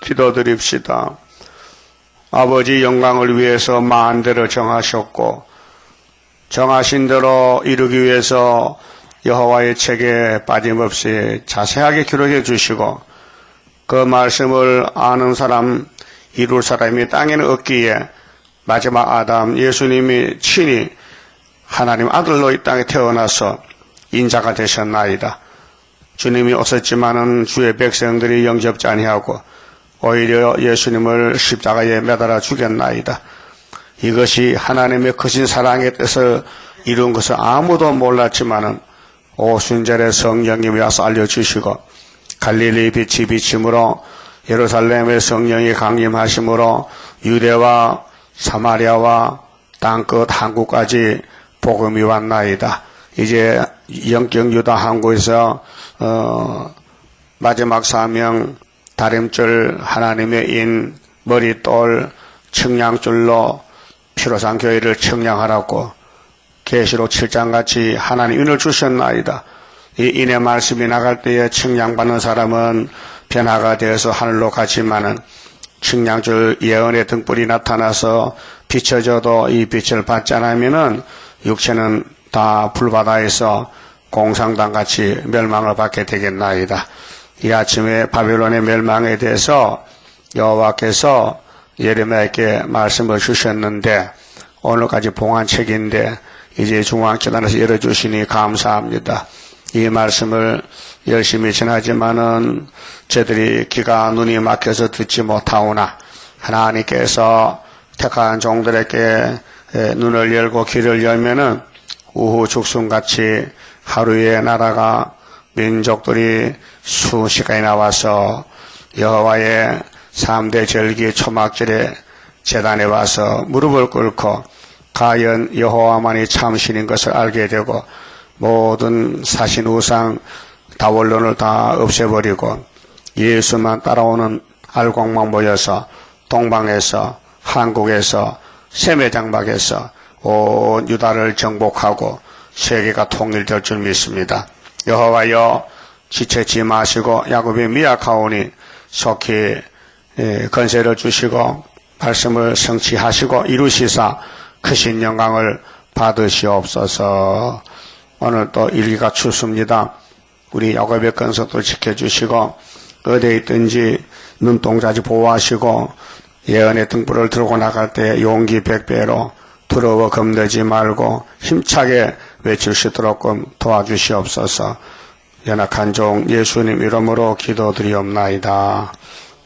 기도드립시다. 아버지 영광을 위해서 마음대로 정하셨고 정하신 대로 이루기 위해서 여호와의 책에 빠짐없이 자세하게 기록해 주시고 그 말씀을 아는 사람, 이룰 사람이 땅에는 없기에 마지막 아담 예수님이 친히 하나님 아들로 이 땅에 태어나서 인자가 되셨나이다. 주님이 오셨지만은 주의 백성들이 영접지 아니하고 오히려 예수님을 십자가에 매달아 죽였나이다. 이것이 하나님의 크신 사랑의 뜻을 이룬 것을 아무도 몰랐지만은 오순절에 성령님이 와서 알려주시고 갈릴리 빛이 비침으로 예루살렘의 성령이 강림하심으로 유대와 사마리아와 땅끝 한국까지 복음이 왔나이다. 이제 영적 유다 항구에서 마지막 사명 다림줄 하나님의 인 머리돌 청량줄로 피로상 교회를 청량하라고 계시록 7장같이 하나님 인을 주셨나이다. 이 인의 말씀이 나갈 때에 청량받는 사람은 변화가 되어서 하늘로 가지만은 청량줄 예언의 등불이 나타나서 비춰져도 이 빛을 받지 않으면은 육체는 다 불바다에서 공상당같이 멸망을 받게 되겠나이다. 이 아침에 바벨론의 멸망에 대해서 여호와께서 예레미야에게 말씀을 주셨는데 오늘까지 봉한 책인데 이제 중앙재단에서 열어주시니 감사합니다. 이 말씀을 열심히 전하지만은 저들이 귀가 눈이 막혀서 듣지 못하오나 하나님께서 택한 종들에게 눈을 열고 귀를 열면은 우후 죽순같이 하루에 나라가 민족들이 수시간이 나와서 여호와의 3대 절기 초막절에 제단에 와서 무릎을 꿇고 과연 여호와만이 참신인 것을 알게 되고 모든 사신 우상 다원론을 다 없애버리고 예수만 따라오는 알곡만 모여서 동방에서 한국에서 세매장막에서 온 유다를 정복하고 세계가 통일될 줄 믿습니다. 여호와여 지체치 마시고 야곱이 미약하오니 속히 건세를 주시고 말씀을 성취하시고 이루시사 크신 영광을 받으시옵소서. 오늘 또 일기가 춥습니다. 우리 야곱의 건석도 지켜주시고 어디에 있든지 눈동자지 보호하시고 예언의 등불을 들고 나갈 때 용기 100배로 두려워 겁내지 말고 힘차게 외칠 수 있도록 도와주시옵소서. 연약한 종 예수님 이름으로 기도드리옵나이다.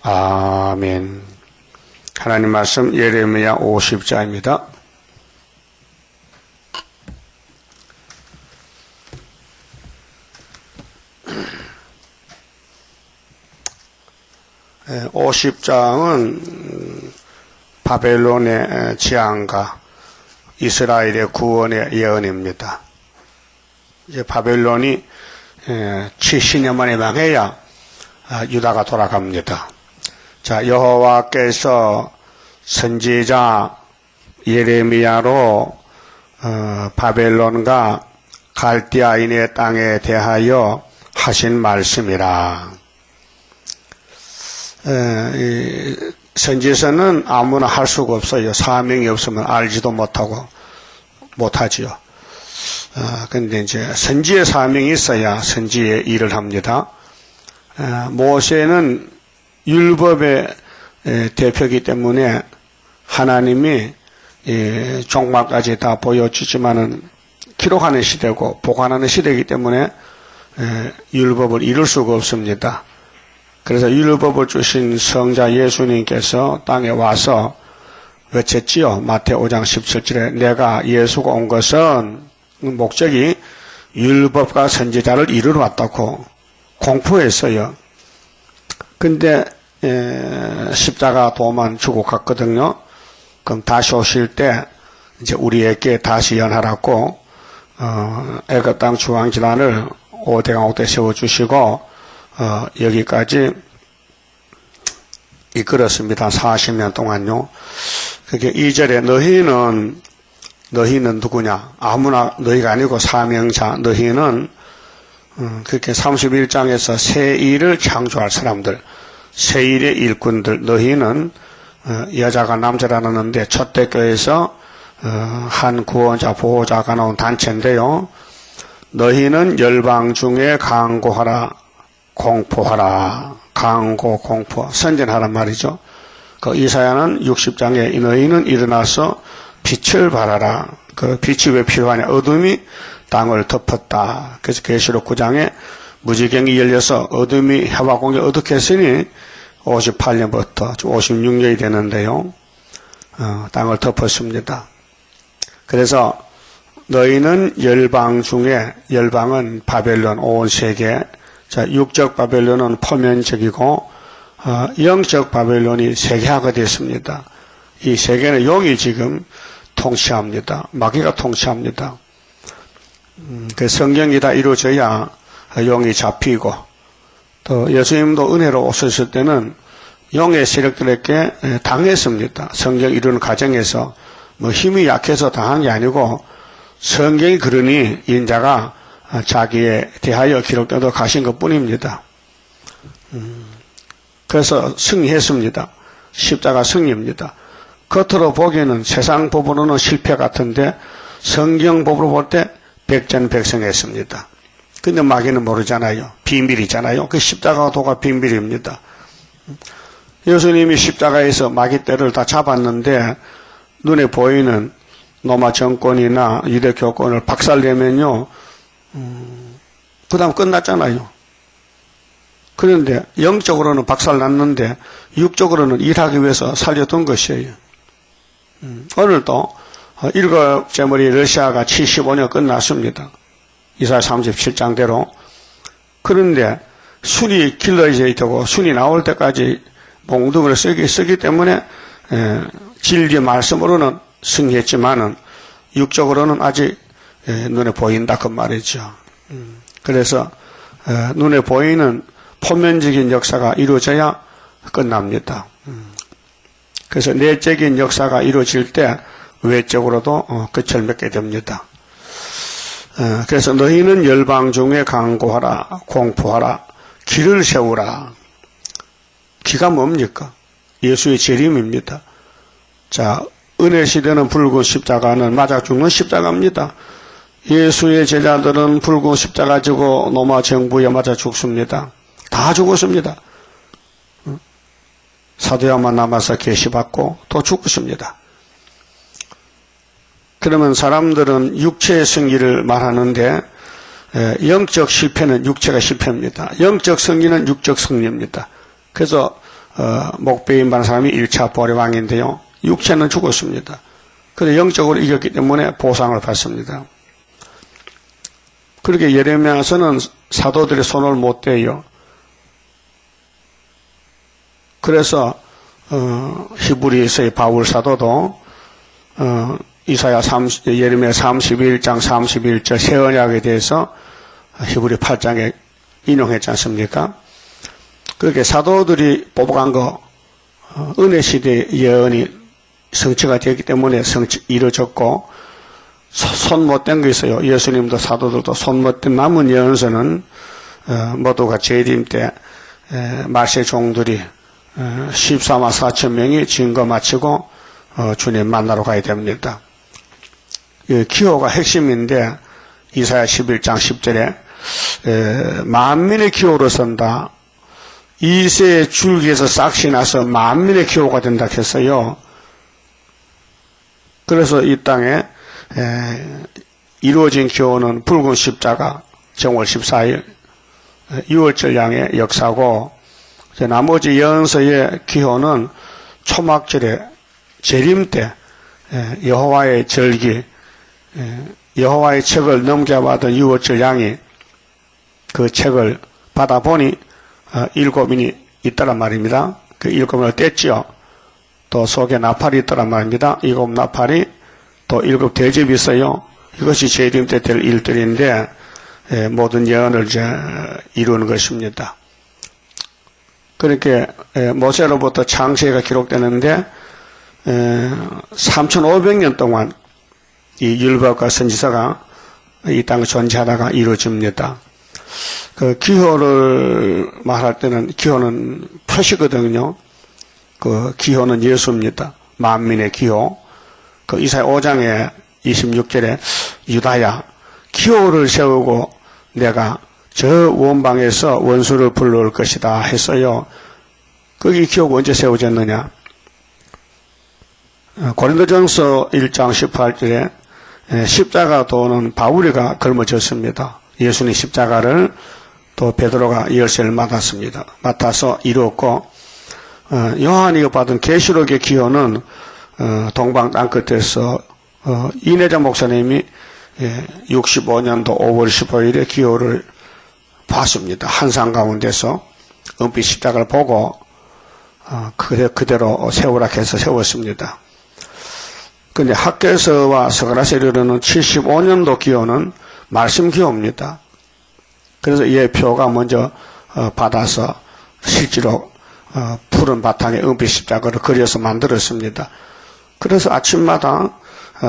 아멘. 하나님 말씀 예레미야 50장입니다. 네, 50장은 바벨론의 재앙과 이스라엘의 구원의 예언입니다. 이제 바벨론이 70년 만에 망해야 유다가 돌아갑니다. 자, 여호와께서 선지자 예레미야로 바벨론과 갈대아인의 땅에 대하여 하신 말씀이라. 선지서는 아무나 할 수가 없어요. 사명이 없으면 알지도 못하지요. 근데 이제 선지의 사명이 있어야 선지의 일을 합니다. 모세는 율법의 대표이기 때문에 하나님이 종말까지 다 보여주지만은 기록하는 시대고 보관하는 시대이기 때문에 율법을 이룰 수가 없습니다. 그래서 율법을 주신 성자 예수님께서 땅에 와서 외쳤지요. 마태오 5장 17절에 내가 예수가 온 것은 목적이 율법과 선지자를 이루러 왔다고 공포했어요. 근데 십자가 도만 주고 갔거든요. 그럼 다시 오실 때 이제 우리에게 다시 연하라고 애굽 땅 중앙지단을 5대강 5대 세워주시고 여기까지 이끌었습니다. 40년 동안요. 그게 2절에 너희는 누구냐? 아무나 너희가 아니고 사명자 너희는 그렇게 31장에서 새 일을 창조할 사람들. 세일의 일꾼들 너희는 여자가 남자라 나누는데 초대교회에서 한 구원자 보호자가 나온 단체인데요. 너희는 열방 중에 강구하라 공포하라. 강구 공포 선전하란 말이죠. 그 이사야는 60장에 너희는 일어나서 빛을 발하라. 그 빛이 왜 필요하냐? 어둠이 땅을 덮었다. 그래서 계시록 9장에 무지경이 열려서 어둠이 해와 공기 어둡게 했으니 58년부터 56년이 되는데요. 땅을 덮었습니다. 그래서 너희는 열방 중에, 열방은 바벨론 온 세계, 자, 육적 바벨론은 포면적이고 영적 바벨론이 세계화가 됐습니다. 이 세계는 용이 지금 통치합니다. 마귀가 통치합니다. 그 성경이 다 이루어져야 용이 잡히고, 또 예수님도 은혜로 오셨을 때는 용의 세력들에게 당했습니다. 성경 이루는 과정에서 뭐 힘이 약해서 당한 게 아니고 성경이 그러니 인자가 자기에 대하여 기록되도록 하신 것 뿐입니다. 그래서 승리했습니다. 십자가 승리입니다. 겉으로 보기에는 세상 법으로는 실패 같은데 성경 법으로 볼 때 백전백승했습니다. 근데 마귀는 모르잖아요. 비밀이잖아요. 그 십자가 도가 비밀입니다. 예수님이 십자가에서 마귀 떼를 다 잡았는데 눈에 보이는 로마 정권이나 유대 교권을 박살내면요, 그 다음 끝났잖아요. 그런데 영적으로는 박살났는데 육적으로는 일하기 위해서 살려둔 것이에요. 오늘도 일곱 재물이 러시아가 75년 끝났습니다. 이사야 37장대로. 그런데 순이 길러져야 되고 순이 나올 때까지 몽둥이를 쓰기 때문에 진리의 말씀으로는 승리했지만은 육적으로는 아직 눈에 보인다 그 말이죠. 그래서 눈에 보이는 표면적인 역사가 이루어져야 끝납니다. 그래서 내적인 역사가 이루어질 때 외적으로도 끝을 맺게 됩니다. 그래서 너희는 열방 중에 강구하라, 공포하라, 길을 세우라. 기가 뭡니까? 예수의 재림입니다. 자, 은혜 시대는 붉은 십자가는 맞아 죽는 십자가입니다. 예수의 제자들은 붉은 십자가 지고 로마 정부에 맞아 죽습니다. 다 죽었습니다. 사도야만 남아서 계시받고 또 죽었습니다. 그러면 사람들은 육체의 승리를 말하는데 영적 실패는 육체가 실패입니다. 영적 승리는 육적 승리입니다. 그래서 목베인 받은 사람이 1차 보리왕인데요. 육체는 죽었습니다. 그런데 영적으로 이겼기 때문에 보상을 받습니다. 그렇게 예레미야서는 사도들의 손을 못 대요. 그래서 히브리서의 바울 사도도 예레미야 31장 31절 새 언약에 대해서 히브리 8장에 인용했지 않습니까? 그렇게 사도들이 뽑아간 거 은혜 시대의 예언이 성취가 되었기 때문에 이루어졌고 손 못 댄 거 있어요. 예수님도 사도들도 손 못 댄 남은 예언서는 모두가 재림 때 말세 종들이 14만 4천 명이 증거 마치고 주님 만나러 가야 됩니다. 기호가 핵심인데 이사야 11장 10절에 만민의 기호로 선다. 이새의 줄기에서 싹이 나서 만민의 기호가 된다 했어요. 그래서 이 땅에 이루어진 기호는 붉은 십자가 정월 14일 6월절 양의 역사고 나머지 예언서의 기호는 초막절에 재림 때 여호와의 절기 여호와의 책을 넘겨받은 6월절 양이 그 책을 받아보니 7인이 있더란 말입니다. 그 7인을 뗐지요. 또 속에 나팔이 있더란 말입니다. 7 나팔이 또 7 대접이 있어요. 이것이 재림 때 될 일들인데 모든 예언을 이루는 것입니다. 그렇게 모세로부터 창세가 기록되는데 3500년 동안 이 율법과 선지서가 이 땅을 존재하다가 이루어집니다. 그 기호를 말할 때는 기호는 표시거든요. 그 기호는 예수입니다. 만민의 기호. 그 이사야 5장에 26절에 유다야 기호를 세우고 내가 저 원방에서 원수를 불러올 것이다 했어요. 거기 기호가 언제 세워졌느냐? 고린도전서 1장 18절에 십자가 도는 바울이가 걸머졌습니다. 예수님 십자가를 또 베드로가 열쇠를 맡아서 이루었고, 요한이 받은 계시록의 기호는 동방 땅끝에서 이내자 목사님이 65년도 5월 15일에 기호를 봤습니다. 한산 가운데서 은빛 십자가를 보고 그대로 세우라 해서 세웠습니다. 근데 학개서와 스가랴서에 이르는 75년도 기호는 말씀 기호입니다. 그래서 예표가 먼저 받아서 실제로 푸른 바탕에 은빛 십자가를 그려서 만들었습니다. 그래서 아침마다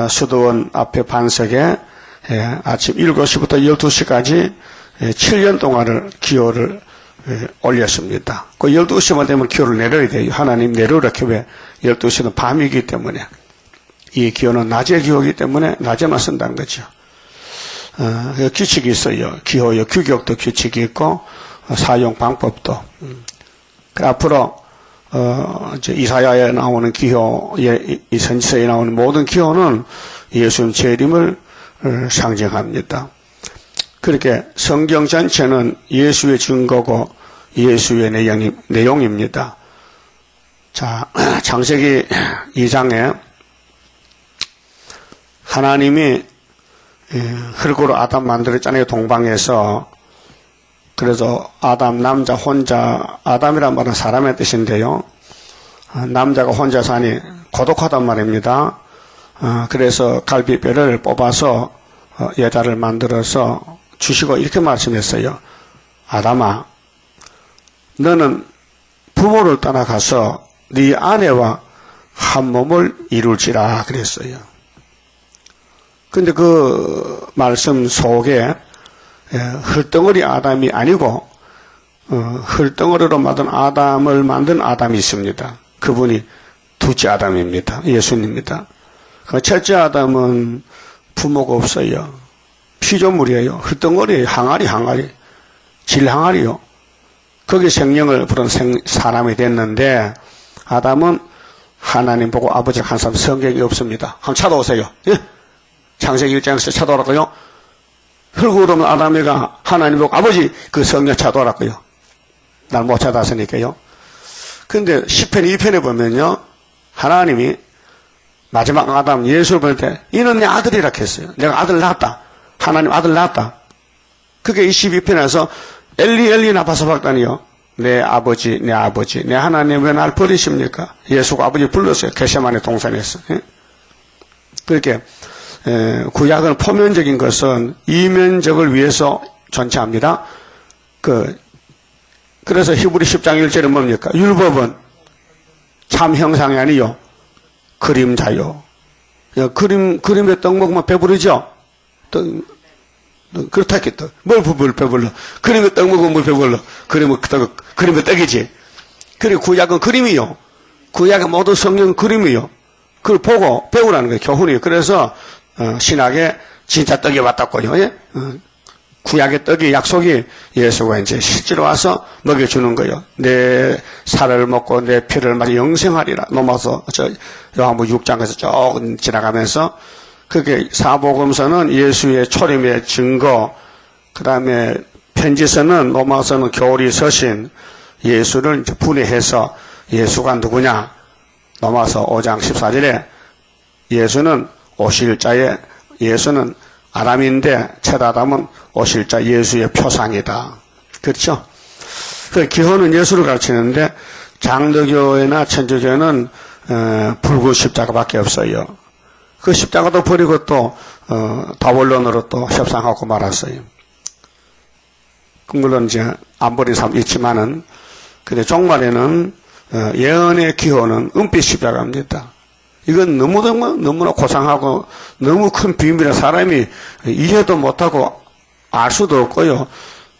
수도원 앞에 반석에 아침 7시부터 12시까지 7년 동안을 기호를 올렸습니다. 그 12시만 되면 기호를 내려야 돼요. 하나님 내려오라 큐에 12시는 밤이기 때문에 이 기호는 낮의 기호이기 때문에 낮에만 쓴다는 거죠. 규칙이 있어요. 기호의 규격도 규칙이 있고 사용 방법도. 앞으로 이제 이사야에 나오는 기호, 이 선지서에 나오는 모든 기호는 예수님 재림을 상징합니다. 그렇게 성경 전체는 예수의 증거고 예수의 내용입니다. 자, 창세기 2장에 하나님이 흙으로 아담 만들었잖아요. 동방에서. 그래서 아담 남자 혼자, 아담이란 말은 사람의 뜻인데요. 남자가 혼자 사니 고독하단 말입니다. 그래서 갈비뼈를 뽑아서 여자를 만들어서 주시고 이렇게 말씀했어요. 아담아, 너는 부모를 떠나가서 네 아내와 한 몸을 이룰지라 그랬어요. 근데 그 말씀 속에 흙덩어리 아담이 아니고 흙덩어리로 만든 아담을 만든 아담이 있습니다. 그분이 둘째 아담입니다. 예수님입니다. 그 첫째 아담은 부모가 없어요. 피조물이에요. 흙덩어리예요. 항아리. 질항아리요. 거기 생명을 부른 사람이 됐는데 아담은 하나님 보고 아버지가 한 사람 성경이 없습니다. 한번 찾아오세요. 예? 창세기 1장에서 찾아오라고요. 흙으로 오면 아담이가 하나님 보고 아버지 그 성경 찾아오라고요. 날 못 찾아왔으니까요. 근데 시편 2편에 보면요. 하나님이 마지막 아담 예수를 볼 때 이는 내 아들이라 했어요. 내가 아들 낳았다. 하나님 아들 낳았다. 그게 22편에서 엘리 나바사박다니요. 내 아버지 내 하나님 왜 날 버리십니까? 예수가 아버지 불렀어요. 겟세마네 동산에서. 그렇게 구약은 표면적인 것은 이면적을 위해서 존재합니다. 그래서 히브리 10장 1절은 뭡니까? 율법은 참 형상이 아니요 그림자요. 그림에 떡 먹으면 배부르죠? 그렇다 했겠다. 뭘 배불러? 그림에 떡 먹으면 뭘 배불러? 그림에 떡이지. 그리고 구약은 그림이요. 구약의 모든 성경은 그림이요. 그걸 보고 배우라는 거예요. 교훈이에요. 그래서 신학에 진짜 떡이 왔다고요. 예? 구약의 떡이 약속이 예수가 이제 실제로 와서 먹여주는 거예요. 내 살을 먹고 내 피를 마시 영생하리라. 넘어서 요한복음 6장에서 조금 지나가면서 그게 사복음서는 예수의 초림의 증거, 그 다음에 편지서는 로마서는 교리 서신, 예수를 이제 분해해서 예수가 누구냐? 로마서 5장 14절에 예수는 오실 자의 예수는 아담인데 첫 아담은 오실 자 예수의 표상이다. 그렇죠? 그 기호는 예수를 가르치는데 장로교회나 천주교회는 붉은 십자가밖에 없어요. 그 십자가도 버리고 또 다원론으로 또 협상하고 말았어요. 물론 이제 안 버린 사람 있지만은 근데 종말에는 예언의 기호는 은빛 십자가입니다. 이건 너무나 고상하고 너무 큰 비밀에 사람이 이해도 못하고 알 수도 없고요.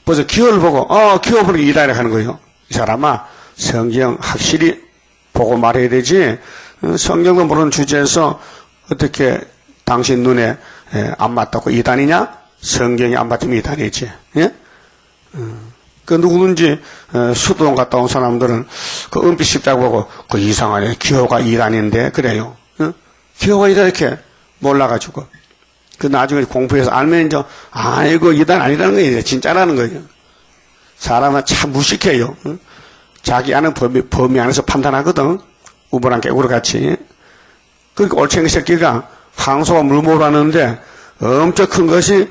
벌써 기호를 보고, 기호 보는 게 이단이라고 하는 거예요. 이 사람아, 성경 확실히 보고 말해야 되지, 성경도 모르는 주제에서 어떻게 당신 눈에 안 맞다고 이단이냐? 성경이 안 맞으면 이단이지. 예? 그 누구든지 수도원 갔다 온 사람들은 그 은빛 십자가 보고 그 이상하네. 기호가 이단인데 그래요. 기호가 이단 이렇게 몰라가지고 그 나중에 공부해서 알면 이제 이거 이단 아니라는 거예요. 진짜라는 거예요. 사람은 참 무식해요. 자기 아는 범위 안에서 판단하거든. 우물안 깨구리 같이. 그러니까 올챙이 새끼가 항소가 물 몰아넣는데 엄청 큰 것이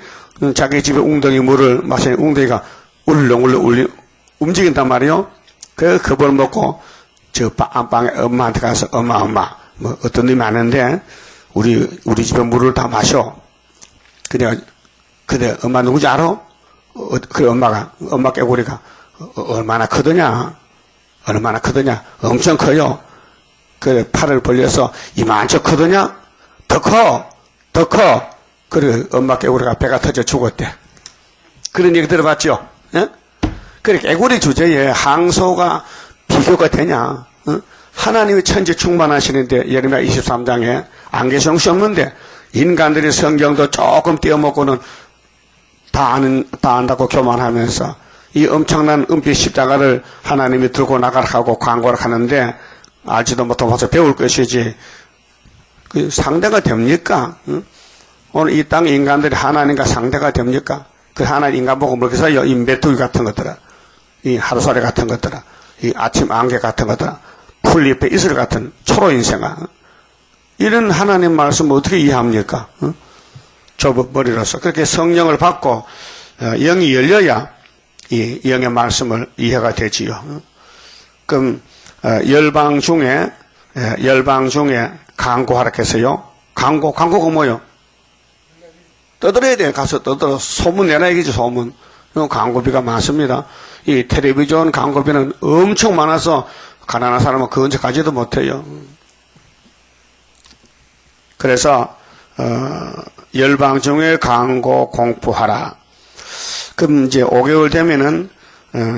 자기 집에 웅덩이 물을 마시는 웅덩이가 울렁울렁 움직인단 말이요. 그 겁을 먹고 저 안방에 엄마한테 가서 엄마 뭐 어떤 놈이 많은데 우리 집에 물을 다 마셔. 그래 엄마 누구지 알아? 그래 엄마 깨구리가 얼마나 크더냐? 엄청 커요. 그래 팔을 벌려서 이만큼 크더냐? 더 커. 그래 엄마 깨구리가 배가 터져 죽었대. 그런 얘기 들어봤죠? 예? 그래 깨구리 주제에 항소가 비교가 되냐? 하나님이 천지 충만하시는데 예레미야 23장에 안 계시는 것이 없는데 인간들이 성경도 조금 띄어먹고는 다 안다고 교만하면서 이 엄청난 은빛 십자가를 하나님이 들고 나가라고 광고를 하는데 알지도 못하면서 배울 것이지 그 상대가 됩니까? 오늘 이 땅 인간들이 하나님과 상대가 됩니까? 그 하나님 인간 보고 뭐렇게 써요? 이 메뚜기 같은 것들아, 이 하루살이 같은 것들아, 이 아침 안개 같은 것들아, 풀잎에 이슬 같은 초로 인생아. 이런 하나님 말씀을 어떻게 이해합니까? 좁은 머리로서. 그렇게 성령을 받고 영이 열려야 이 영의 말씀을 이해가 되지요. 그럼 열방 중에 강구하라 했어요. 강구가 뭐요? 떠들어야 돼. 가서 떠들어 소문 내라 얘기지. 소문. 광고비가 많습니다. 이 텔레비전 광고비는 엄청 많아서 가난한 사람은 그 언제 가지도 못해요. 그래서 열방 중에 광고 공포하라. 그럼 이제 5개월 되면은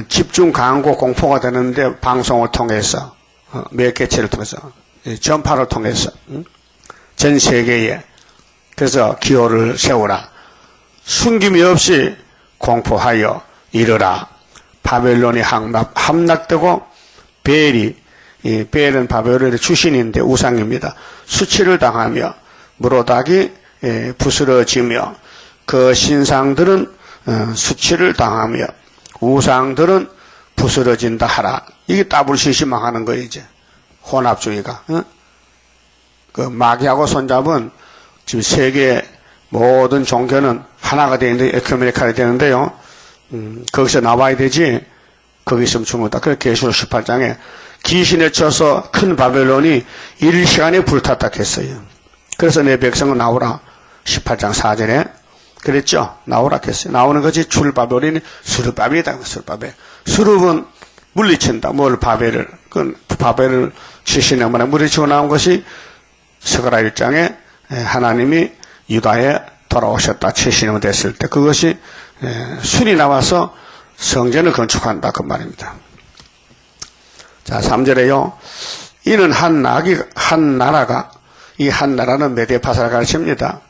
집중 광고 공포가 되는데 방송을 통해서 몇 개체를 통해서 전파를 통해서 전 세계에 그래서 기호를 세우라. 숨김이 없이 공포하여 이르라. 바벨론이 함락되고 벨은 바벨론의 출신인데 우상입니다. 수치를 당하며 무로닥이 부스러지며 그 신상들은 수치를 당하며 우상들은 부스러진다 하라. 이게 따블시시 망하는 거예요. 이제 혼합주의가. 그 마귀하고 손잡은 지금 세계 모든 종교는 하나가 되는데 에큐메니칼이 되는데요. 거기서 나와야 되지. 거기 있으면 죽는다. 그래서 계시록 18장에 귀신에 쳐서 큰 바벨론이 1시간에 불탔다 했어요. 그래서 내 백성은 나오라. 18장 4절에 그랬죠. 나오라 했어요. 나오는 것이 출바벨론이 수르바벨이다. 수르는 물리친다. 뭘 바벨을. 그 바벨을 70년 만에 물리치고 나온 것이 스가랴 1장에 하나님이 유다에 돌아오셨다. 70년 됐을 때 그것이 순이 나와서 성전을 건축한다. 그 말입니다. 자, 3절에요. 이는 한 나라가 이 한 나라는 메데파사를 가르칩니다.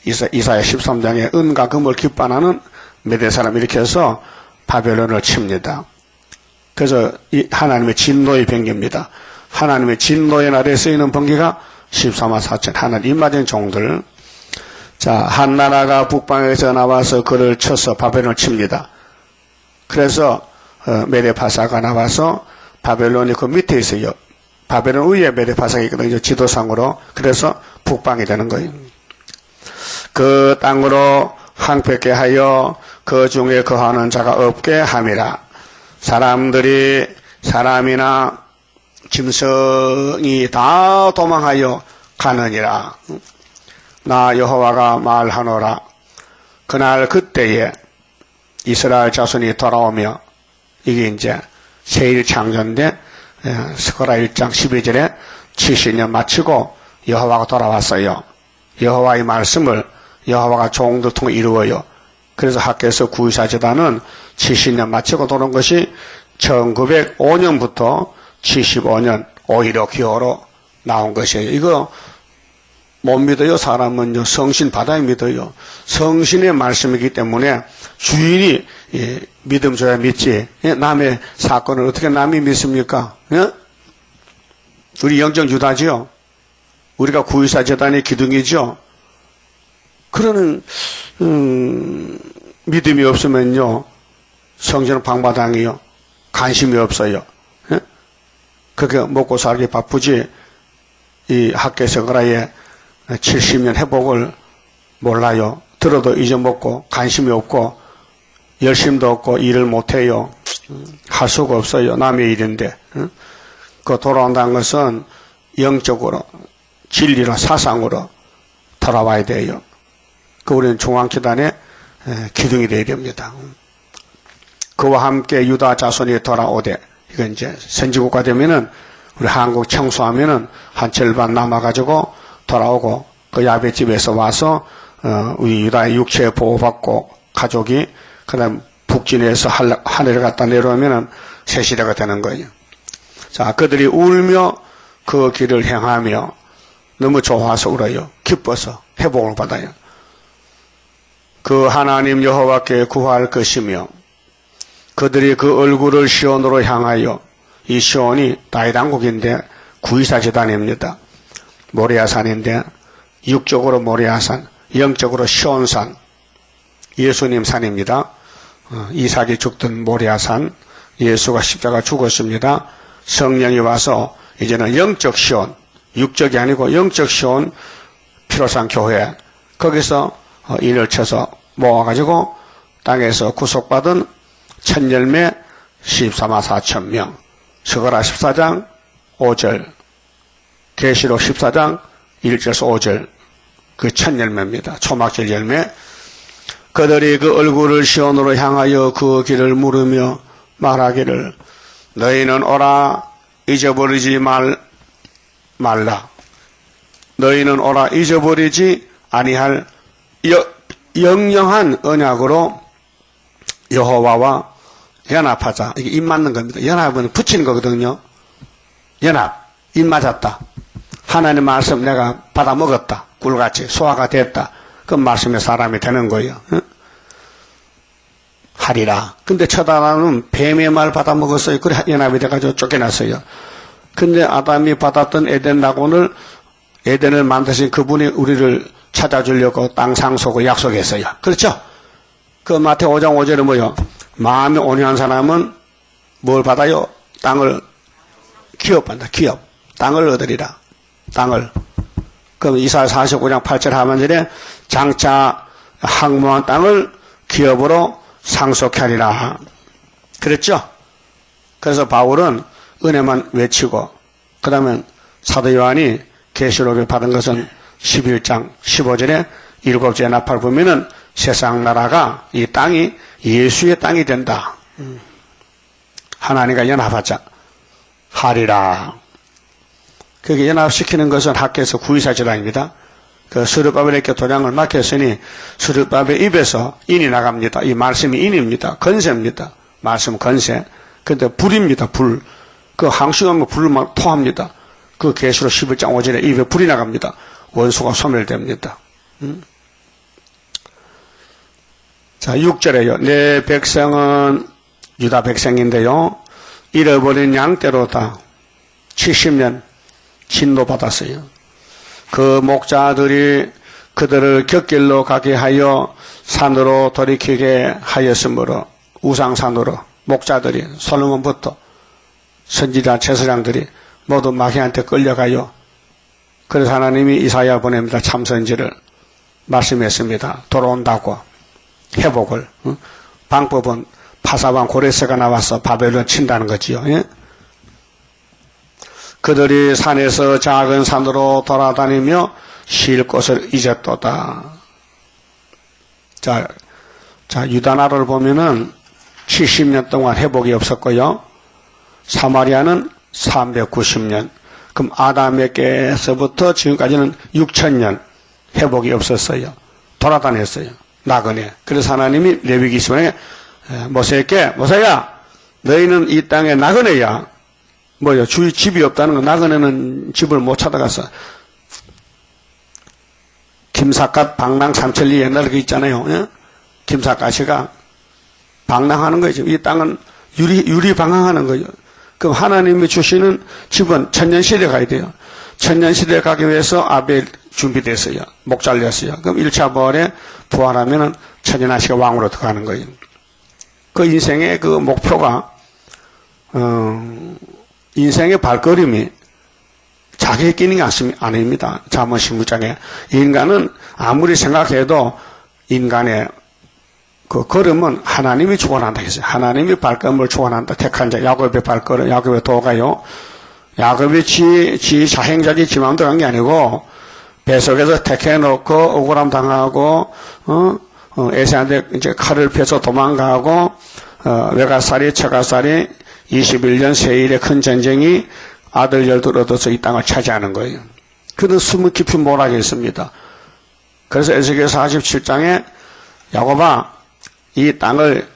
이사야 13장에 은과 금을 기뻐하는 메데 사람 이렇게 해서 바벨론을 칩니다. 그래서 이 하나님의 진노의 번개입니다. 하나님의 진노의 날에 쓰이는 번개가 14만 4천 하나님 입맞은 종들. 자, 한 나라가 북방에서 나와서 그를 쳐서 바벨론을 칩니다. 그래서 메데파사가 나와서 바벨론이 그 밑에 있어요. 바벨론 위에 메데파사가 있거든요. 지도상으로. 그래서 북방이 되는 거예요. 그 땅으로 항폐케 하여 그 중에 거하는 자가 없게 함이라. 사람이나 짐승이 다 도망하여 가느니라. 나 여호와가 말하노라. 그날 그때에 이스라엘 자손이 돌아오며 이게 이제 세일 창조인데 스가랴 1장 12절에 70년 마치고 여호와가 돌아왔어요. 여호와의 말씀을 여호와가 종들 통해 이루어요. 그래서 학교에서 구의사 제단은 70년 마치고 돌아온 것이 1905년부터 75년 오히려 기호로 나온 것이에요. 이거 못 믿어요. 사람은요, 성신 받아야 믿어요. 성신의 말씀이기 때문에 주인이 믿음 줘야 믿지. 남의 사건을 어떻게 남이 믿습니까? 우리 영적 유다지요. 우리가 구의사 재단의 기둥이죠. 그러는 믿음이 없으면요, 성전 방마당이요, 관심이 없어요. 그렇게 먹고 살기 바쁘지. 이 학계서거라에 70년 회복을 몰라요. 들어도 잊어먹고 관심이 없고 열심도 없고 일을 못해요. 할 수가 없어요. 남의 일인데. 그 돌아온다는 것은 영적으로, 진리로, 사상으로 돌아와야 돼요. 그 우리는 중앙기단의 기둥이 되어야 됩니다. 그와 함께 유다 자손이 돌아오되, 이건 이제 선지국가 되면은 우리 한국 청소하면은 한 절반 남아가지고 돌아오고, 그 야베집에서 와서 우리 유다의 육체 보호받고 가족이 그다음 북진에서 하늘에 갔다 내려오면은 새 시대가 되는 거예요. 자, 그들이 울며 그 길을 행하며 너무 좋아서 울어요. 기뻐서 회복을 받아요. 그 하나님 여호와께 구할 것이며 그들이 그 얼굴을 시온으로 향하여, 이 시온이 다윗 왕국인데 구이사 제단입니다. 모리아산인데 육적으로 모리아산, 영적으로 시온산, 예수님 산입니다. 이삭이 죽던 모리아산, 예수가 십자가 죽었습니다. 성령이 와서 이제는 영적 시온, 육적이 아니고 영적 시온 피로산 교회, 거기서 인을 쳐서 모아가지고 땅에서 구속받은 천열매 14만 4천 명, 스가랴 14장 5절, 계시록 14장 1절에서 5절, 그 천열매입니다. 초막절 열매. 그들이 그 얼굴을 시온으로 향하여 그 길을 물으며 말하기를, 너희는 오라 잊어버리지 말라. 너희는 오라 잊어버리지 아니할 영영한 언약으로 여호와와 연합하자. 이게 입 맞는 겁니다. 연합은 붙이는 거거든요. 연합, 입 맞았다. 하나님 말씀 내가 받아 먹었다. 꿀같이 소화가 됐다. 그 말씀에 사람이 되는 거예요. 응? 하리라. 근데 처다라는 뱀의 말 받아 먹었어요. 그래 연합이 돼가지고 쫓겨났어요. 근데 아담이 받았던 에덴 낙원을, 에덴을 만드신 그분이 우리를 찾아주려고 땅 상속을 약속했어요. 그렇죠? 그 마태오 5장 5절에 뭐요? 마음이 온유한 사람은 뭘 받아요? 땅을 기업한다. 기업. 땅을 얻으리라. 땅을. 그럼 이사야 49장 8절 하반절에 장차 항모한 땅을 기업으로 상속케 하리라. 그랬죠? 그래서 바울은 은혜만 외치고, 그 다음에 사도 요한이 계시록에 받은 것은 11장 15절에 일곱째 연합을 보면은 세상 나라가, 이 땅이 예수의 땅이 된다. 하나님과 연합하자. 하리라. 그게 연합시키는 것은 학교에서 구이사 제단입니다. 그 스룹바벨에게 도장을 맡겼으니 스룹바벨 입에서 인이 나갑니다. 이 말씀이 인입니다. 건세입니다. 말씀 건세. 근데 불입니다. 불. 그 항시하면 불을 막 토합니다. 그 계시록 11장 5절에 입에 불이 나갑니다. 원수가 소멸됩니다. 자, 6절에요. 내 백성은 유다 백성인데요, 잃어버린 양떼로다 70년 진노받았어요. 그 목자들이 그들을 곁길로 가게 하여 산으로 돌이키게 하였으므로, 우상산으로 목자들이, 솔로몬부터 선지자 제사장들이 모두 마귀한테 끌려가요. 그래서 하나님이 이사야 보냅니다. 참선지를 말씀했습니다. 돌아온다고. 회복을. 방법은 파사방 고레스가 나와서 바벨론 친다는 거지요. 예? 그들이 산에서 작은 산으로 돌아다니며 쉴 곳을 잊었도다. 자, 유다 나라를 보면은 70년 동안 회복이 없었고요. 사마리아는 390년. 그럼 아담에게서부터 지금까지는 6,000년 회복이 없었어요. 돌아다녔어요. 나그네. 그래서 하나님이 레위기 시간에 모세에게 모세야 너희는 이 땅에 나그네야. 뭐요? 주위 집이 없다는 거. 나그네는 집을 못 찾아가서 김삿갓 방랑 삼천리 옛날에 그 있잖아요. 예? 김삿갓이가 방랑하는 거죠. 이 땅은 유리 방황하는 거죠. 그럼 하나님이 주시는 집은 천년시대에 가야 돼요. 천년시대에 가기 위해서 아벨 준비됐어요. 목 잘렸어요. 그럼 1차 부활에 부활하면은 천연하시가 왕으로 들어가는 거예요. 그 인생의 그 목표가, 인생의 발걸음이 자기에 끼는 게 아닙니다. 잠언 16장에. 인간은 아무리 생각해도 인간의 그 걸음은 하나님이 주관한다 했어요. 하나님이 발걸음을 주관한다. 택한 자, 야곱의 발걸음, 야곱의 도가요. 야곱이 지 자행자지 지 마음대로 한 게 아니고, 배속에서 택해놓고 억울함 당하고, 에세한테 이제 칼을 펴서 도망가고, 외가살이, 처가살이 21년 세일의 큰 전쟁이 아들 12를 얻어서 이 땅을 차지하는 거예요. 그는 숨을 깊이 몰아겠습니다. 그래서 에스겔 47장에 야곱아, 이 땅을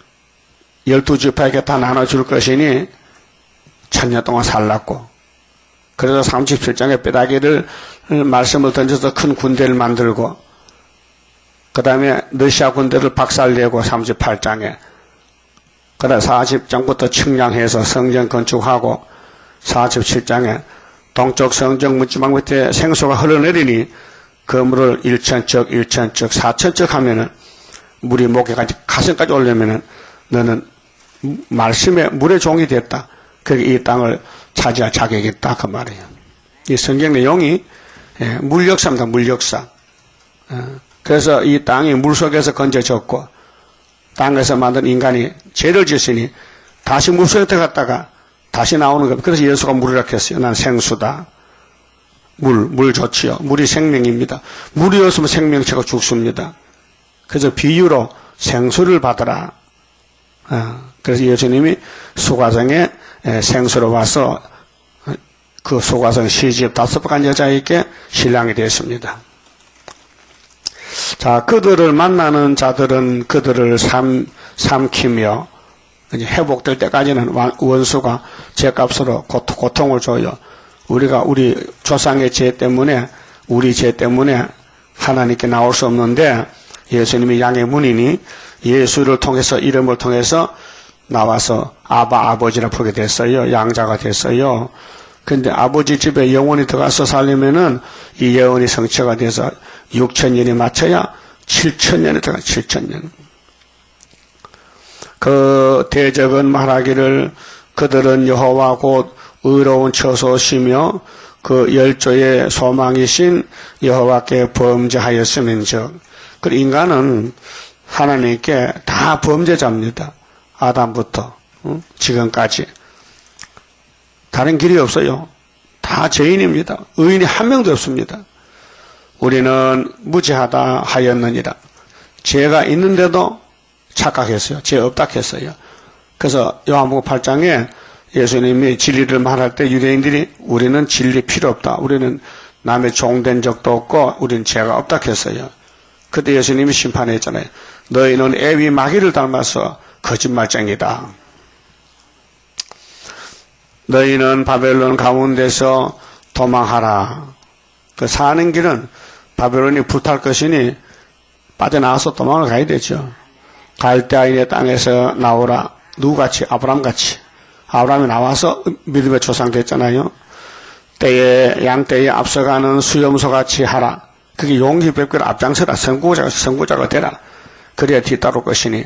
12지파에게 다 나눠줄 것이니 1000년 동안 살랐고, 그래서 37장에 뼈다귀를 말씀을 던져서 큰 군대를 만들고, 그 다음에 러시아 군대를 박살내고 38장에, 그 다음에 40장부터 측량해서 성전 건축하고 47장에 동쪽 성전 문지방 밑에 생수가 흘러내리니 그 물을 1천척, 1천척, 4천척 하면은 물이 목에까지 가슴까지 오려면은 너는 말씀의 물의 종이 됐다. 그게 이 땅을 차지할 자격이 있다. 그 말이에요. 이 성경 내용이 물역사입니다. 물역사. 그래서 이 땅이 물속에서 건져졌고 땅에서 만든 인간이 죄를 지으니 다시 물속에 들어갔다가 다시 나오는 겁니다. 그래서 예수가 물이라 했어요. 난 생수다. 물 좋지요. 물이 생명입니다. 물이 없으면 생명체가 죽습니다. 그래서 비유로 생수를 받으라. 그래서 예수님이 소가성에 생수로 와서 그 소가성 시집 5번 여자에게 신랑이 되었습니다. 자, 그들을 만나는 자들은 그들을 삼키며 회복될 때까지는 원수가 죄값으로 고통을 줘요. 우리가 우리 조상의 죄 때문에, 우리 죄 때문에 하나님께 나올 수 없는데 예수님이 양의 문이니 예수를 통해서, 이름을 통해서 나와서 아버지라 부르게 됐어요. 양자가 됐어요. 근데 아버지 집에 영원히 들어가서 살려면은 이 예언이 성취가 돼서 6000년이 맞춰야 7000년에 들어가. 7000년. 그 대적은 말하기를 그들은 여호와 곧 의로운 처소시며 그 열조의 소망이신 여호와께 범죄하였음인즉. 그 인간은 하나님께 다 범죄자입니다. 아담부터 지금까지. 다른 길이 없어요. 다 죄인입니다. 의인이 한 명도 없습니다. 우리는 무죄하다 하였느니라. 죄가 있는데도 착각했어요. 죄 없다 했어요. 그래서 요한복음 8장에 예수님이 진리를 말할 때 유대인들이 우리는 진리 필요 없다. 우리는 남의 종된 적도 없고 우리는 죄가 없다 했어요. 그때 예수님이 심판했잖아요. 너희는 애위 마귀를 닮아서 거짓말쟁이다. 너희는 바벨론 가운데서 도망하라. 그 사는 길은 바벨론이 불탈 것이니 빠져나와서 도망을 가야 되죠. 갈대아인의 땅에서 나오라. 누구같이? 아브라함같이. 아브라함이 나와서 믿음의 조상 됐잖아요. 양떼에 앞서가는 수염소같이 하라. 그게 용기 뵙기를 앞장서라. 선구자가 되라. 그래야 뒤따를 것이니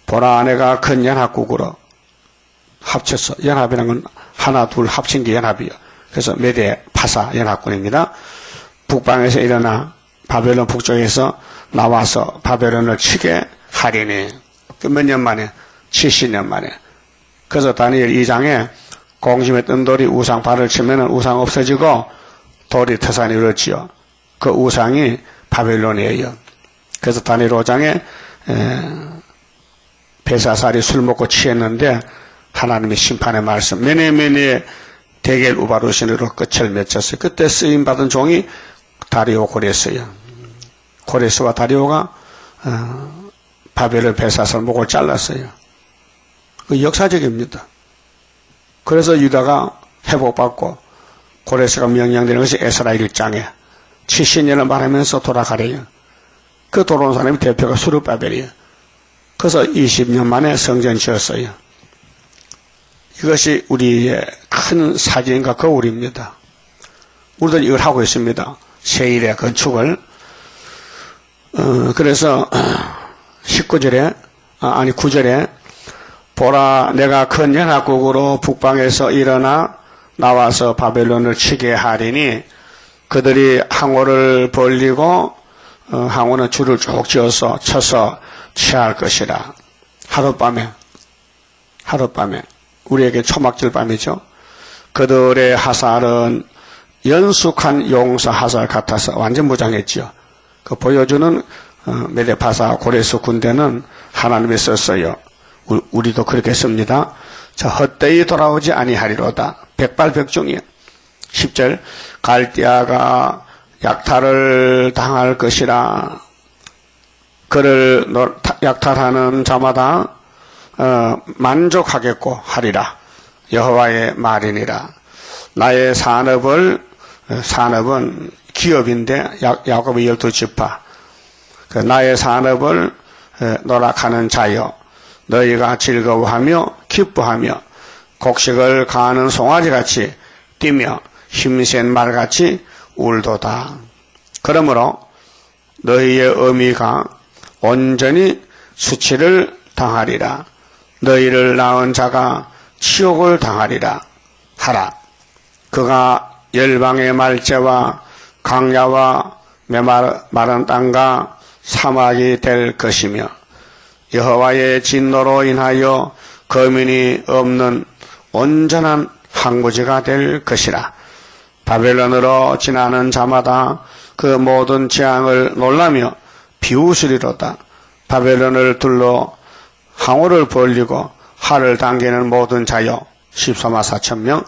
보라 내가 큰 연합국으로 합쳐서, 연합이라는 건 하나 둘 합친 게 연합이요. 그래서 메대 파사 연합군입니다. 북방에서 일어나 바벨론 북쪽에서 나와서 바벨론을 치게 하리니. 몇 년 만에? 70년 만에. 그래서 다니엘 2장에 공심에 뜬 돌이 우상 발을 치면 우상 없어지고 돌이 터산이 이렇지요. 그 우상이 바벨론이에요. 그래서 다니엘 5장에 벨사살이 술 먹고 취했는데 하나님의 심판의 말씀, 메네메네 데겔 우바루신으로 끝을 맺었어요. 그때 쓰임받은 종이 다리오 고레스예요. 고레스와 다리오가 바벨을 베사서 목을 잘랐어요. 그 역사적입니다. 그래서 유다가 회복받고 고레스가 명령되는 것이 에스라 1장에 70년을 말하면서 돌아가래요. 그 돌아온 사람이 대표가 수르바벨이에요. 그래서 20년 만에 성전 지었어요. 이것이 우리의 큰 사진과 거울입니다. 우리도 이걸 하고 있습니다. 세일의 건축을. 그래서 9절에 보라 내가 큰 연합국으로 북방에서 일어나 나와서 바벨론을 치게 하리니 그들이 항오를 벌리고 항오는 줄을 쭉 지어서 쳐서 취할 것이라. 하룻밤에 우리에게 초막질 밤이죠. 그들의 하살은 연숙한 용사 하살 같아서 완전 무장했지요. 그 보여주는 메데파사 고레스 군대는 하나님이 썼어요. 우리도 그렇게 씁니다. 자, 헛되이 돌아오지 아니하리로다. 백발백중이요. 10절 갈대아가 약탈을 당할 것이라. 그를 약탈하는 자마다 만족하겠고 하리라. 여호와의 말이니라. 나의 산업은 기업인데 야곱의 12지파. 나의 산업을 노락하는 자여 너희가 즐거워하며 기뻐하며 곡식을 가하는 송아지같이 뛰며 힘센 말같이 울도다. 그러므로 너희의 어미가 온전히 수치를 당하리라. 너희를 낳은 자가 치욕을 당하리라 하라. 그가 열방의 말재와 강야와 메마른 땅과 사막이 될 것이며 여호와의 진노로 인하여 거민이 없는 온전한 항구지가 될 것이라. 바벨론으로 지나는 자마다 그 모든 재앙을 놀라며 비웃으리로다. 바벨론을 둘러 항우를 벌리고 활을 당기는 모든 자여 14만 4천 명.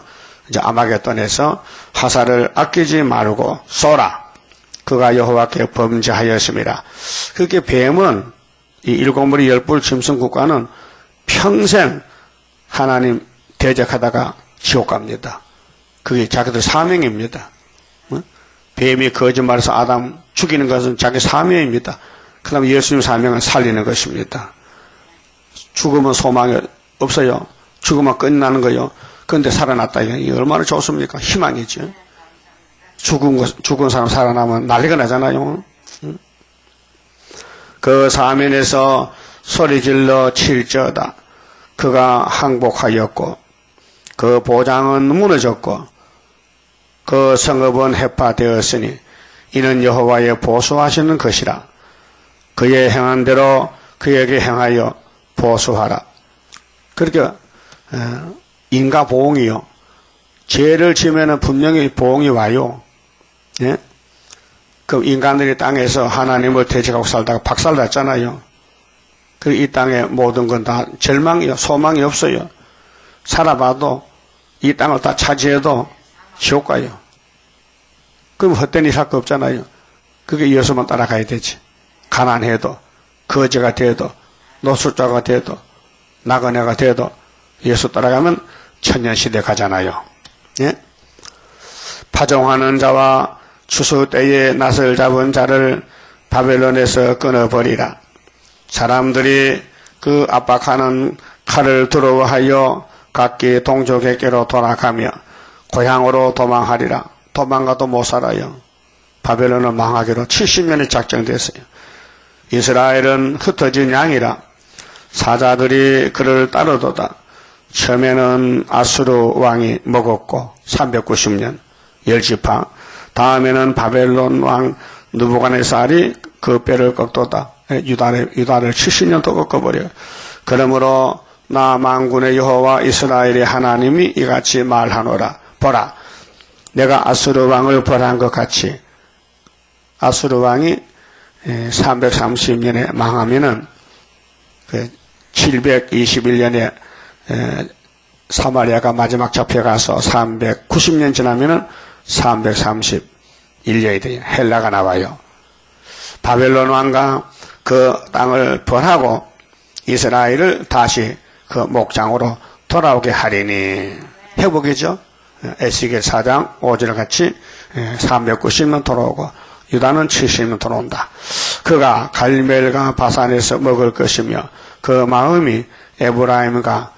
이제 아마겟돈에서 화살을 아끼지 말고 쏘라. 그가 여호와께 범죄하였음이라. 그렇게 뱀은 이 일곱머리 열불 짐승 국가는 평생 하나님 대적하다가 지옥 갑니다. 그게 자기들 사명입니다. 뱀이 거짓말해서 아담 죽이는 것은 자기 사명입니다. 그 다음에 예수님 사명은 살리는 것입니다. 죽으면 소망이 없어요. 죽으면 끝나는 거요. 그런데 살아났다. 이게 얼마나 좋습니까? 희망이죠. 죽은 사람 살아나면 난리가 나잖아요. 그 사면에서 소리질러 칠저다. 그가 항복하였고 그 보장은 무너졌고 그 성읍은 해파되었으니 이는 여호와의 보수하시는 것이라. 그의 행한 대로 그에게 행하여 보수하라. 그렇게 인가 보응이요. 죄를 지으면 분명히 보응이 와요. 예? 그 인간들이 땅에서 하나님을 대적하고 살다가 박살났잖아요. 그 이 땅의 모든 건 다 절망이요. 소망이 없어요. 살아봐도 이 땅을 다 차지해도 지옥 가요. 그럼 헛된 일 할 거 없잖아요. 그게 예수만 따라가야 되지. 가난해도 거지가 돼도 노숙자가 돼도 나그네가 돼도 예수 따라가면 천년시대 가잖아요. 예? 파종하는 자와 추수 때에 낫을 잡은 자를 바벨론에서 끊어버리라. 사람들이 그 압박하는 칼을 두려워하여 각기 동족에게로 돌아가며 고향으로 도망하리라. 도망가도 못 살아요. 바벨론은 망하기로 70년이 작정됐어요. 이스라엘은 흩어진 양이라 사자들이 그를 따르도다. 처음에는 아수르 왕이 먹었고 390년 10지파, 다음에는 바벨론 왕 느부갓네살이 그 뼈를 꺾도다. 유다를 70년 더 꺾어버려요. 그러므로 나 만군의 여호와 이스라엘의 하나님이 이같이 말하노라. 보라, 내가 아수르 왕을 벌한 것 같이. 아수르 왕이 330년에 망하면은 721년에 사마리아가 마지막 잡혀가서 390년 지나면은 331년이 돼요. 헬라가 나와요. 바벨론 왕과 그 땅을 벌하고 이스라엘을 다시 그 목장으로 돌아오게 하리니. 회복이죠. 에스겔 4장 5절 같이 390년 돌아오고 유다는 70년 돌아온다. 그가 갈멜과 바산에서 먹을 것이며 그 마음이 에브라임과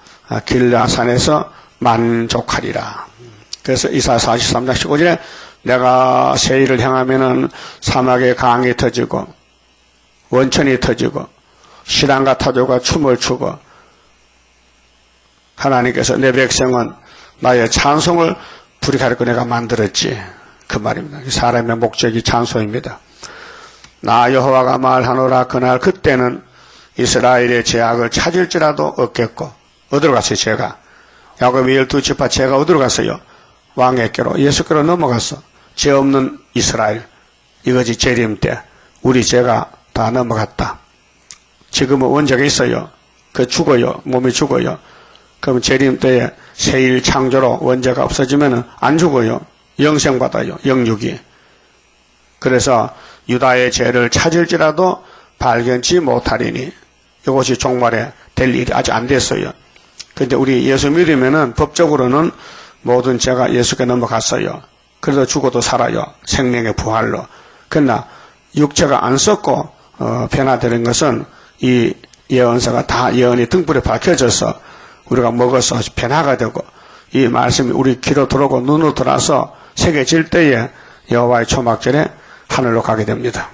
길라산에서 만족하리라. 그래서 이사야 43장 15절에 내가 세일을 향하면은 사막에 강이 터지고 원천이 터지고 시랑과 타조가 춤을 추고 하나님께서 내 백성은 나의 찬송을 부리가리고 내가 만들었지. 그 말입니다. 사람의 목적이 찬송입니다. 나 여호와가 말하노라. 그날 그때는 이스라엘의 제약을 찾을지라도 없겠고. 어디로 갔어요? 제가 야곱의 12지파 제가 어디로 갔어요? 왕에게로 예수께로 넘어갔어. 죄 없는 이스라엘. 이것이 재림 때 우리 죄가 다 넘어갔다. 지금은 원죄가 있어요. 그 죽어요. 몸이 죽어요. 그럼 재림 때에 새일 창조로 원죄가 없어지면 안 죽어요. 영생 받아요. 영육이. 그래서 유다의 죄를 찾을지라도 발견치 못하리니. 이것이 종말에 될 일이 아직 안 됐어요. 그런데 우리 예수 믿으면은 법적으로는 모든 죄가 예수께 넘어갔어요. 그래서 죽어도 살아요. 생명의 부활로. 그러나 육체가 안 썩고 변화되는 것은 이 예언서가 다 예언이 등불에 밝혀져서 우리가 먹어서 변화가 되고 이 말씀이 우리 귀로 들어오고 눈으로 들어와서 새겨질 때에 여호와의 초막절에 하늘로 가게 됩니다.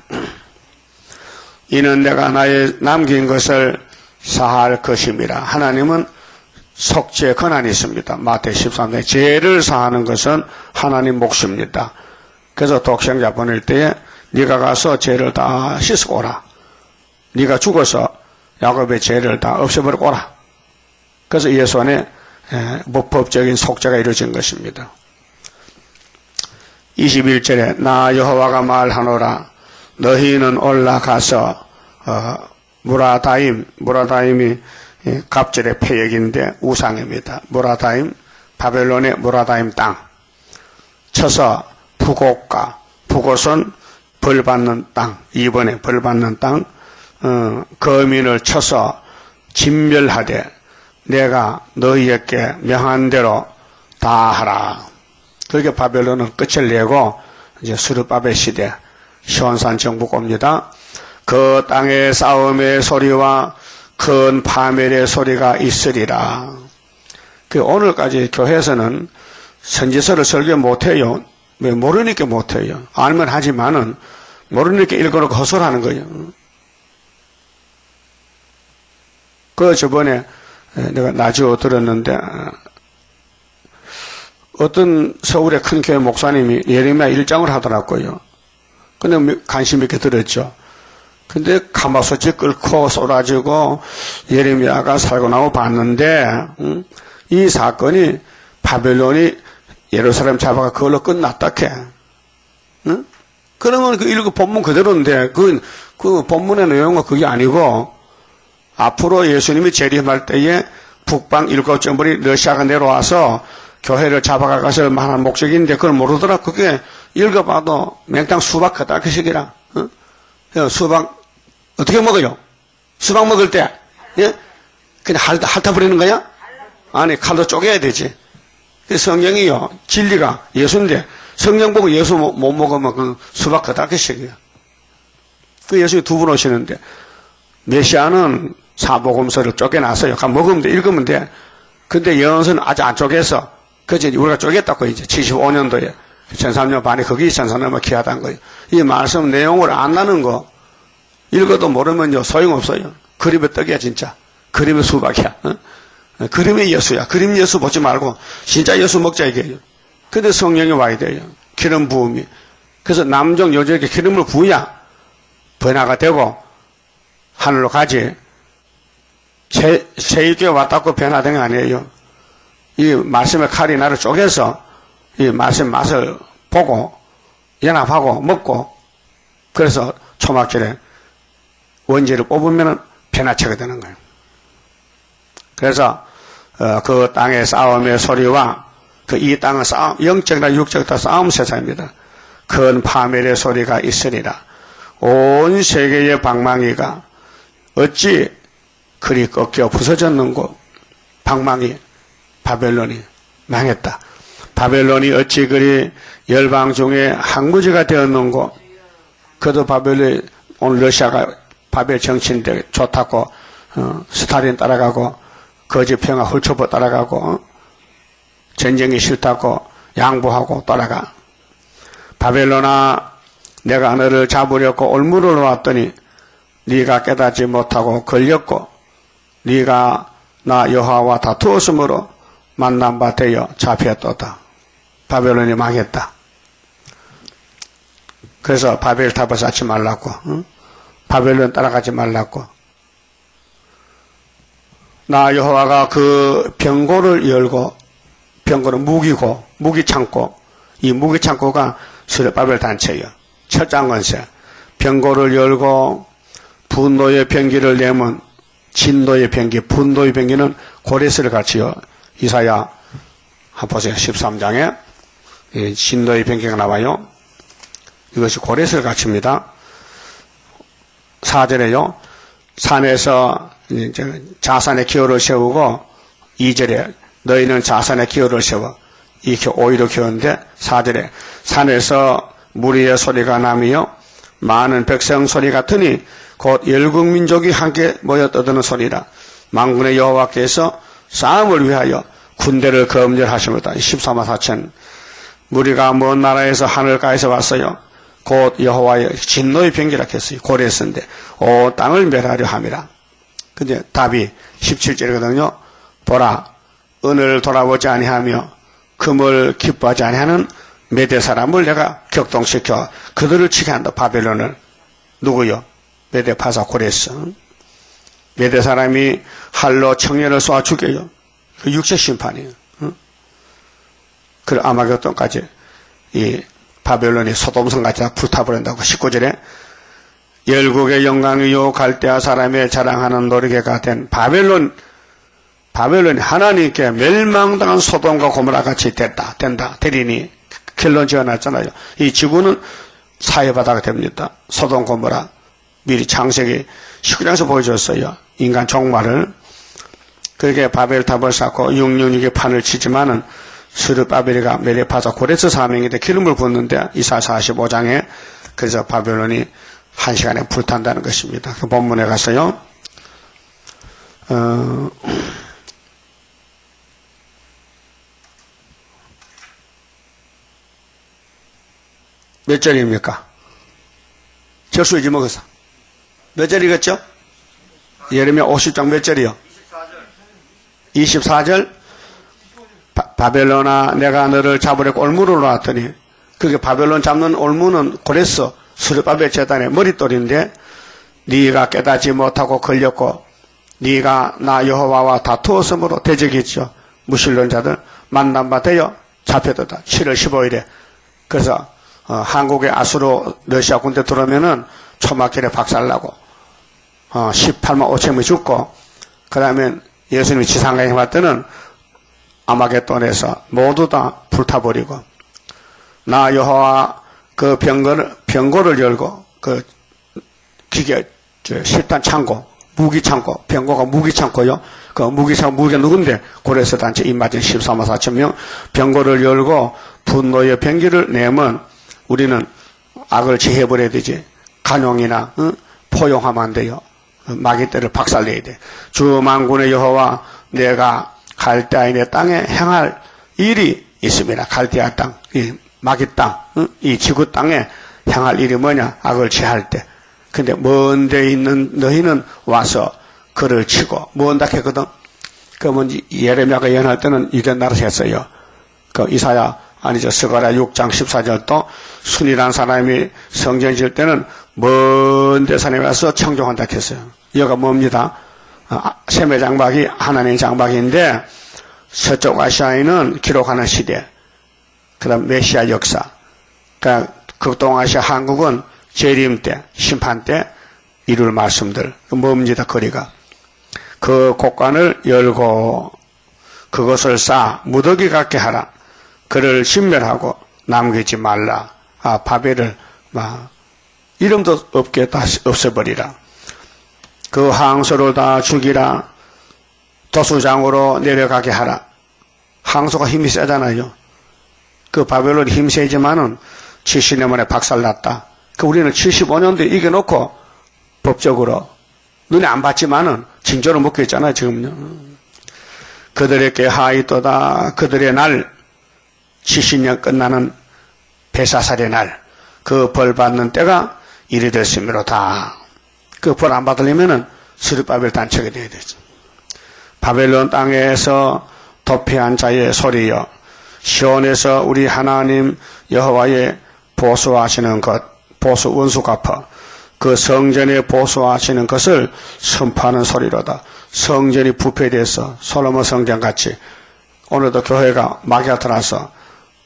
이는 내가 나의 남긴 것을 사할 것임이라. 하나님은 속죄 권한이 있습니다. 마태 13장 죄를 사하는 것은 하나님 몫입니다. 그래서 독생자 보낼 때에 네가 가서 죄를 다 씻고 오라. 네가 죽어서 야곱의 죄를 다 없애버리고 오라. 그래서 예수 안에 법적인 속죄가 이루어진 것입니다. 21절에 나 여호와가 말하노라. 너희는 올라가서 무라다임이 갑절의 패역인데 우상입니다. 무라다임, 바벨론의 무라다임 땅 쳐서 북옷은 벌받는 땅, 이번에 벌받는 땅, 거민을 쳐서 진멸하되 내가 너희에게 명한 대로 다 하라. 그렇게 바벨론은 끝을 내고 이제 스룹바벨 시대 시온산 정부가 옵니다. 그 땅의 싸움의 소리와 큰 파멸의 소리가 있으리라. 오늘까지 교회에서는 선지서를 설교 못해요. 왜? 모르니까 못해요. 알면 하지만은 모르니까 읽어놓고 헛소리하는 거예요. 저번에 내가 라디오 들었는데 어떤 서울의 큰 교회 목사님이 예레미야 1장을 하더라고요. 근데 관심 있게 들었죠. 근데 가마솥이 끓고 쏟아지고 예레미야가 살고 나고 봤는데 이 사건이 바벨론이 예루살렘 잡아가 그걸로 끝났다 캐. 그러면 그 본문 그대로인데 그 본문의 내용은 그게 아니고 앞으로 예수님이 재림할 때에 북방 7정벌이 러시아가 내려와서 교회를 잡아가서 만한 목적인데 그걸 모르더라. 그게 읽어봐도 맹땅 수박 크다 그 식이라. 수박 어떻게 먹어요? 수박 먹을 때 그냥 핥아버리는 거야? 아니 칼로 쪼개야 되지. 성경이요 진리가 예수인데 성경 보고 예수 못 먹으면 그 수박 크다 그 식이야. 그 예수님이 두 분 오시는데 메시아는 사복음서를 쪼개놨어요. 먹으면 돼, 읽으면 돼. 근데 예언서는 아직 안 쪼개서 그치 우리가 쪼갰다고 이제 75년도에 1300년 반에 거기 1300년 귀하다는 거예요. 이 말씀 내용을 안다는 거 읽어도 모르면요 소용없어요. 그림의 떡이야 진짜. 그림의 수박이야. 그림의 예수야. 그림 예수 보지 말고 진짜 예수 먹자 이게요. 근데 성령이 와야 돼요. 기름 부음이. 그래서 남종 여자에게 기름을 부어야 변화가 되고 하늘로 가지. 세일교회 왔다고 변화된 게 아니에요. 이 말씀의 칼이 나를 쪼개서 이 말씀 맛을 보고 연합하고 먹고 그래서 초막절에 원죄를 뽑으면 변화체가 되는 거예요. 그래서 그 땅의 싸움의 소리와 이 땅은 싸움, 영적이나 육적 다 싸움 세상입니다. 큰 파멸의 소리가 있으리라. 온 세계의 방망이가 어찌 그리 꺾여 부서졌는고. 방망이 바벨론이 망했다. 바벨론이 어찌 그리 열방 중에 항무지가 되었는고. 그도 바벨이 오늘 러시아가 바벨 정치인데 좋다고 스탈린 따라가고 거짓 평화 훌초보 따라가고 전쟁이 싫다고 양보하고 따라가. 바벨론아 내가 너를 잡으려고 올무를 놓았더니 네가 깨닫지 못하고 걸렸고 네가 나 여호와와 다투었으므로 만난 바 되어 잡혔도다. 바벨론이 망했다. 그래서 바벨탑을 쌓지 말라고. 바벨론 따라가지 말라고. 나 여호와가 그 병고를 열고, 병고는 무기고 무기창고, 이 무기창고가 스룹바벨 단체예요. 철장건세. 병고를 열고 분노의 병기를 내면 진노의 병기, 분노의 병기는 고레스를 갖지요. 이사야 한번 보세요. 13장에 진노의 병기가 나와요. 이것이 고레스를 갖춥니다. 4절에요. 산에서 자산의 기호를 세우고 2절에 너희는 자산의 기호를 세워. 이렇게 오히려 키웠는데 4절에 산에서 무리의 소리가 나며 많은 백성 소리 같으니 곧 열국민족이 함께 모여 떠드는 소리라. 만군의 여호와께서 싸움을 위하여 군대를 검열하십니다. 14만 4천 무리가 먼 나라에서 하늘가에서 왔어요. 곧 여호와의 진노의 병기라 했어요. 고레스인데 오 땅을 멸하려 함이라. 근데 답이 17절이거든요. 보라 은을 돌아보지 아니하며 금을 기뻐하지 아니하는 메대 사람을 내가 격동시켜 그들을 치게 한다. 바벨론을. 누구요? 메대 파사 고레스. 메대 사람이 활로 청년을 쏘아 죽여요. 그 육체 심판이에요. 그 아마겟돈까지 이 바벨론이 소돔성같이 다 불타버린다고. 19절에 열국의 영광이요 갈대아 사람의 자랑하는 노리개가 된 바벨론이 하나님께 멸망당한 소돔과 고모라 같이 된다. 되리니 결론 지어놨잖아요. 이 지구는 사해바다가 됩니다. 소돔 고모라. 미리 창세기 19장에서 보여줬어요. 인간 종말을. 그렇게 바벨탑을 쌓고 666의 판을 치지만은 스룹바벨이가 메레파사 고레스 사명인데 기름을 붓는데 이사 45장에 그래서 바벨론이 1시간에 불탄다는 것입니다. 그 본문에 가서요. 몇 절입니까? 절수 잊어먹었어. 몇 절이겠죠? 예레미야 50장 몇 절이요? 24절. 바벨론아 내가 너를 잡으려고 올무를 놓았더니 그게 바벨론 잡는 올무는 고레스 스룹바벨 제단의 머릿돌인데 네가 깨닫지 못하고 걸렸고 네가 나 여호와와 다투었으므로 대적했죠. 무신론자들 만난 바 되어 잡혀들다. 7월 15일에. 그래서 한국에 아수로 러시아 군대 들어오면은 초막길에 박살나고 18만 5천 명이 죽고 그 다음에 예수님이 지상가에 왔을 때는 아마겟돈에서 모두 다 불타버리고 나 여호와 그 병고를 열고 그 기계 실탄 창고 무기 창고 병고가 무기 창고요. 그 무기가 누군데 고레스 단체 입맞은 14만 4천 명 병고를 열고 분노의 병기를 내면 우리는 악을 제해버려야 되지. 간용이나 포용하면 안 돼요. 마귀떼를 박살내야 돼. 주 만군의 여호와 내가 갈대아인의 땅에 행할 일이 있습니다. 갈대아 땅, 이 마귀 땅, 이 지구 땅에 행할 일이 뭐냐? 악을 제할 때. 근데 먼 데 있는 너희는 와서 그를 치고 먼다 했거든. 그러면 예레미야가 예언할 때는 유대 나라에서 했어요. 그 이사야 아니죠. 스가랴 6장 14절도 순이란 사람이 성전 지을 때는 먼 데 산에 가서 청종한다 했어요. 이거가 뭡니다. 셈의 장막이 하나님의 장막인데 서쪽 아시아에는 기록하는 시대, 그 다음 메시아 역사, 그러니까 극동아시아 한국은 재림 때, 심판 때 이룰 말씀들, 뭡니다. 거리가. 그 곳간을 열고 그것을 쌓아 무더기 같게 하라. 그를 신멸하고 남기지 말라. 바벨을 이름도 없게 다시 없애버리라. 그 항소를 다 죽이라. 도수장으로 내려가게 하라. 항소가 힘이 세잖아요. 그 바벨론이 힘이 세지만은 70년 만에 박살났다. 그 우리는 75년도에 이겨놓고 법적으로 눈에 안 봤지만은 징조를 먹고 있잖아요, 지금요. 그들에게 하이도다. 그들의 날, 70년 끝나는 배사살의 날, 그 벌 받는 때가 이리 됐으므로다. 그 벌 안 받으려면은 스룹바벨 단체가 돼야 되죠. 바벨론 땅에서 도피한 자의 소리여, 시온에서 우리 하나님 여호와의 보수하시는 것, 보수 원수 갚아 그 성전에 보수하시는 것을 선포하는 소리로다. 성전이 부패돼서 솔로몬 성전같이 오늘도 교회가 마귀가 들어와서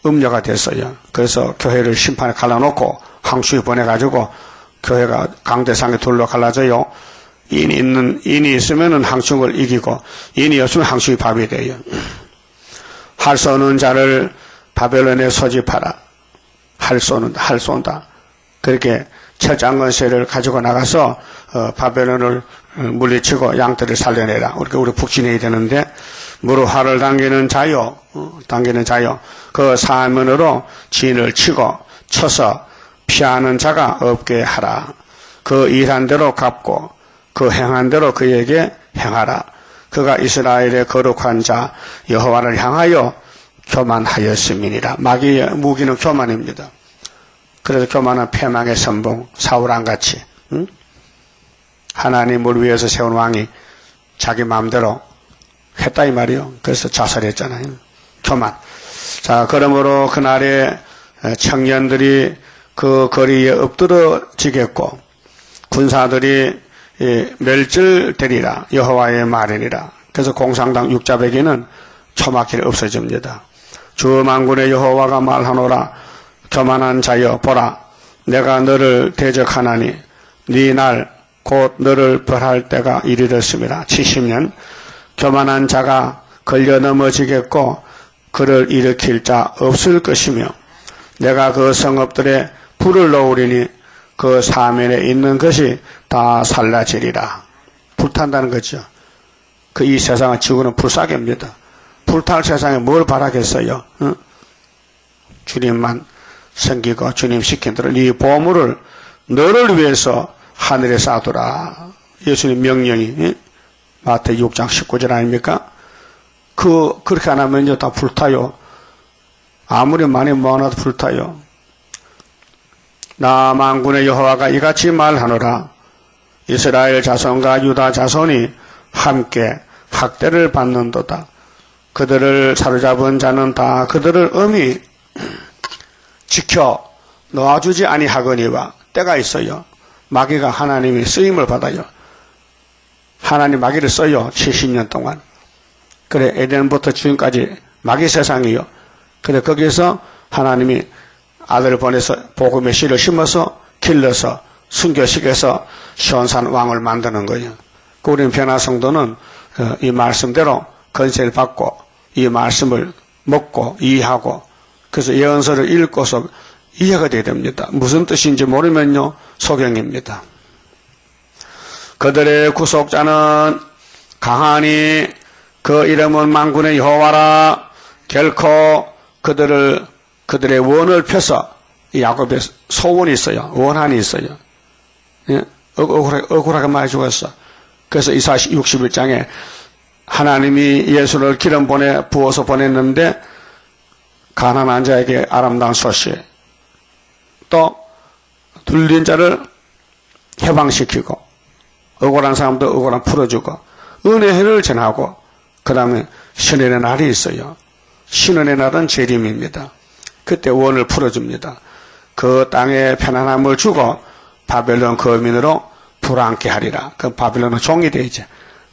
음녀가 됐어요. 그래서 교회를 심판에 갈라놓고 항수에 보내가지고 교회가 강대상에 둘러 갈라져요. 인이 있으면은 항수를 이기고 인이 없으면 항수의 밥이 돼요. 할 쏘는 자를 바벨론에 소집하라. 할 쏜다. 그렇게 철장건세를 가지고 나가서 바벨론을 물리치고 양떼를 살려내라. 우리 북진해야 되는데 무릇 활을 당기는 자요. 그 사면으로 진을 치고 쳐서 피하는 자가 없게 하라. 그 일한 대로 갚고 그 행한 대로 그에게 행하라. 그가 이스라엘의 거룩한 자 여호와를 향하여 교만하였음이니라. 마귀의 무기는 교만입니다. 그래서 교만은 패망의 선봉, 사울왕같이 하나님을 위해서 세운 왕이 자기 마음대로 했다 이 말이요. 그래서 자살했잖아요. 교만. 자, 그러므로 그날에 청년들이 그 거리에 엎드러지겠고 군사들이 멸절되리라. 여호와의 말이니라. 그래서 공상당 육자배기는 초막길이 없어집니다. 주 만군의 여호와가 말하노라. 교만한 자여 보라. 내가 너를 대적하나니 네 날 곧 너를 벌할 때가 이르렀음이라. 70년 교만한 자가 걸려 넘어지겠고 그를 일으킬 자 없을 것이며 내가 그 성읍들에 불을 놓으리니 그 사면에 있는 것이 다 살라지리라. 불탄다는 거죠. 그 이 세상은 지구는 불사계입니다. 불탈 세상에 뭘 바라겠어요? 주님만 섬기고 주님 시킨 대로 네 보물을 너를 위해서 하늘에 쌓아두라. 예수님 명령이 마태복음 6장 19절 아닙니까? 그렇게 안 하면요 다 불타요. 아무리 많이 모아놔도 불타요. 나 만군의 여호와가 이같이 말하노라. 이스라엘 자손과 유다 자손이 함께 학대를 받는도다. 그들을 사로잡은 자는 다 그들을 엄히 지켜 놓아주지 아니하거니와. 때가 있어요. 마귀가 하나님이 쓰임을 받아요. 하나님 마귀를 써요. 70년 동안. 그래 에덴부터 지금까지 마귀 세상이요. 그래 거기서 하나님이 아들을 보내서 복음의 씨를 심어서 길러서 순교시켜서 시온산 왕을 만드는 거예요. 우리는 변화성도는 이 말씀대로 건세를 받고 이 말씀을 먹고 이해하고 그래서 예언서를 읽고서 이해가 돼야 됩니다. 무슨 뜻인지 모르면요 소경입니다. 그들의 구속자는 강하니 그 이름은 만군의 여호와라. 결코 그들의 원을 펴서 야곱의 소원이 있어요. 원한이 있어요. 예? 억울하게 많이 죽었어. 그래서 이사 61장에 하나님이 예수를 기름 부어서 보냈는데 가난한 자에게 아름다운 소식, 또 둘린 자를 해방시키고 억울한 사람도 억울한 풀어주고 은혜를 전하고 그 다음에 신원의 날이 있어요. 신원의 날은 재림입니다. 그때 원을 풀어줍니다. 그 땅에 편안함을 주고 바벨론 거민으로 불안케 하리라. 그 바벨론은 종이 되죠.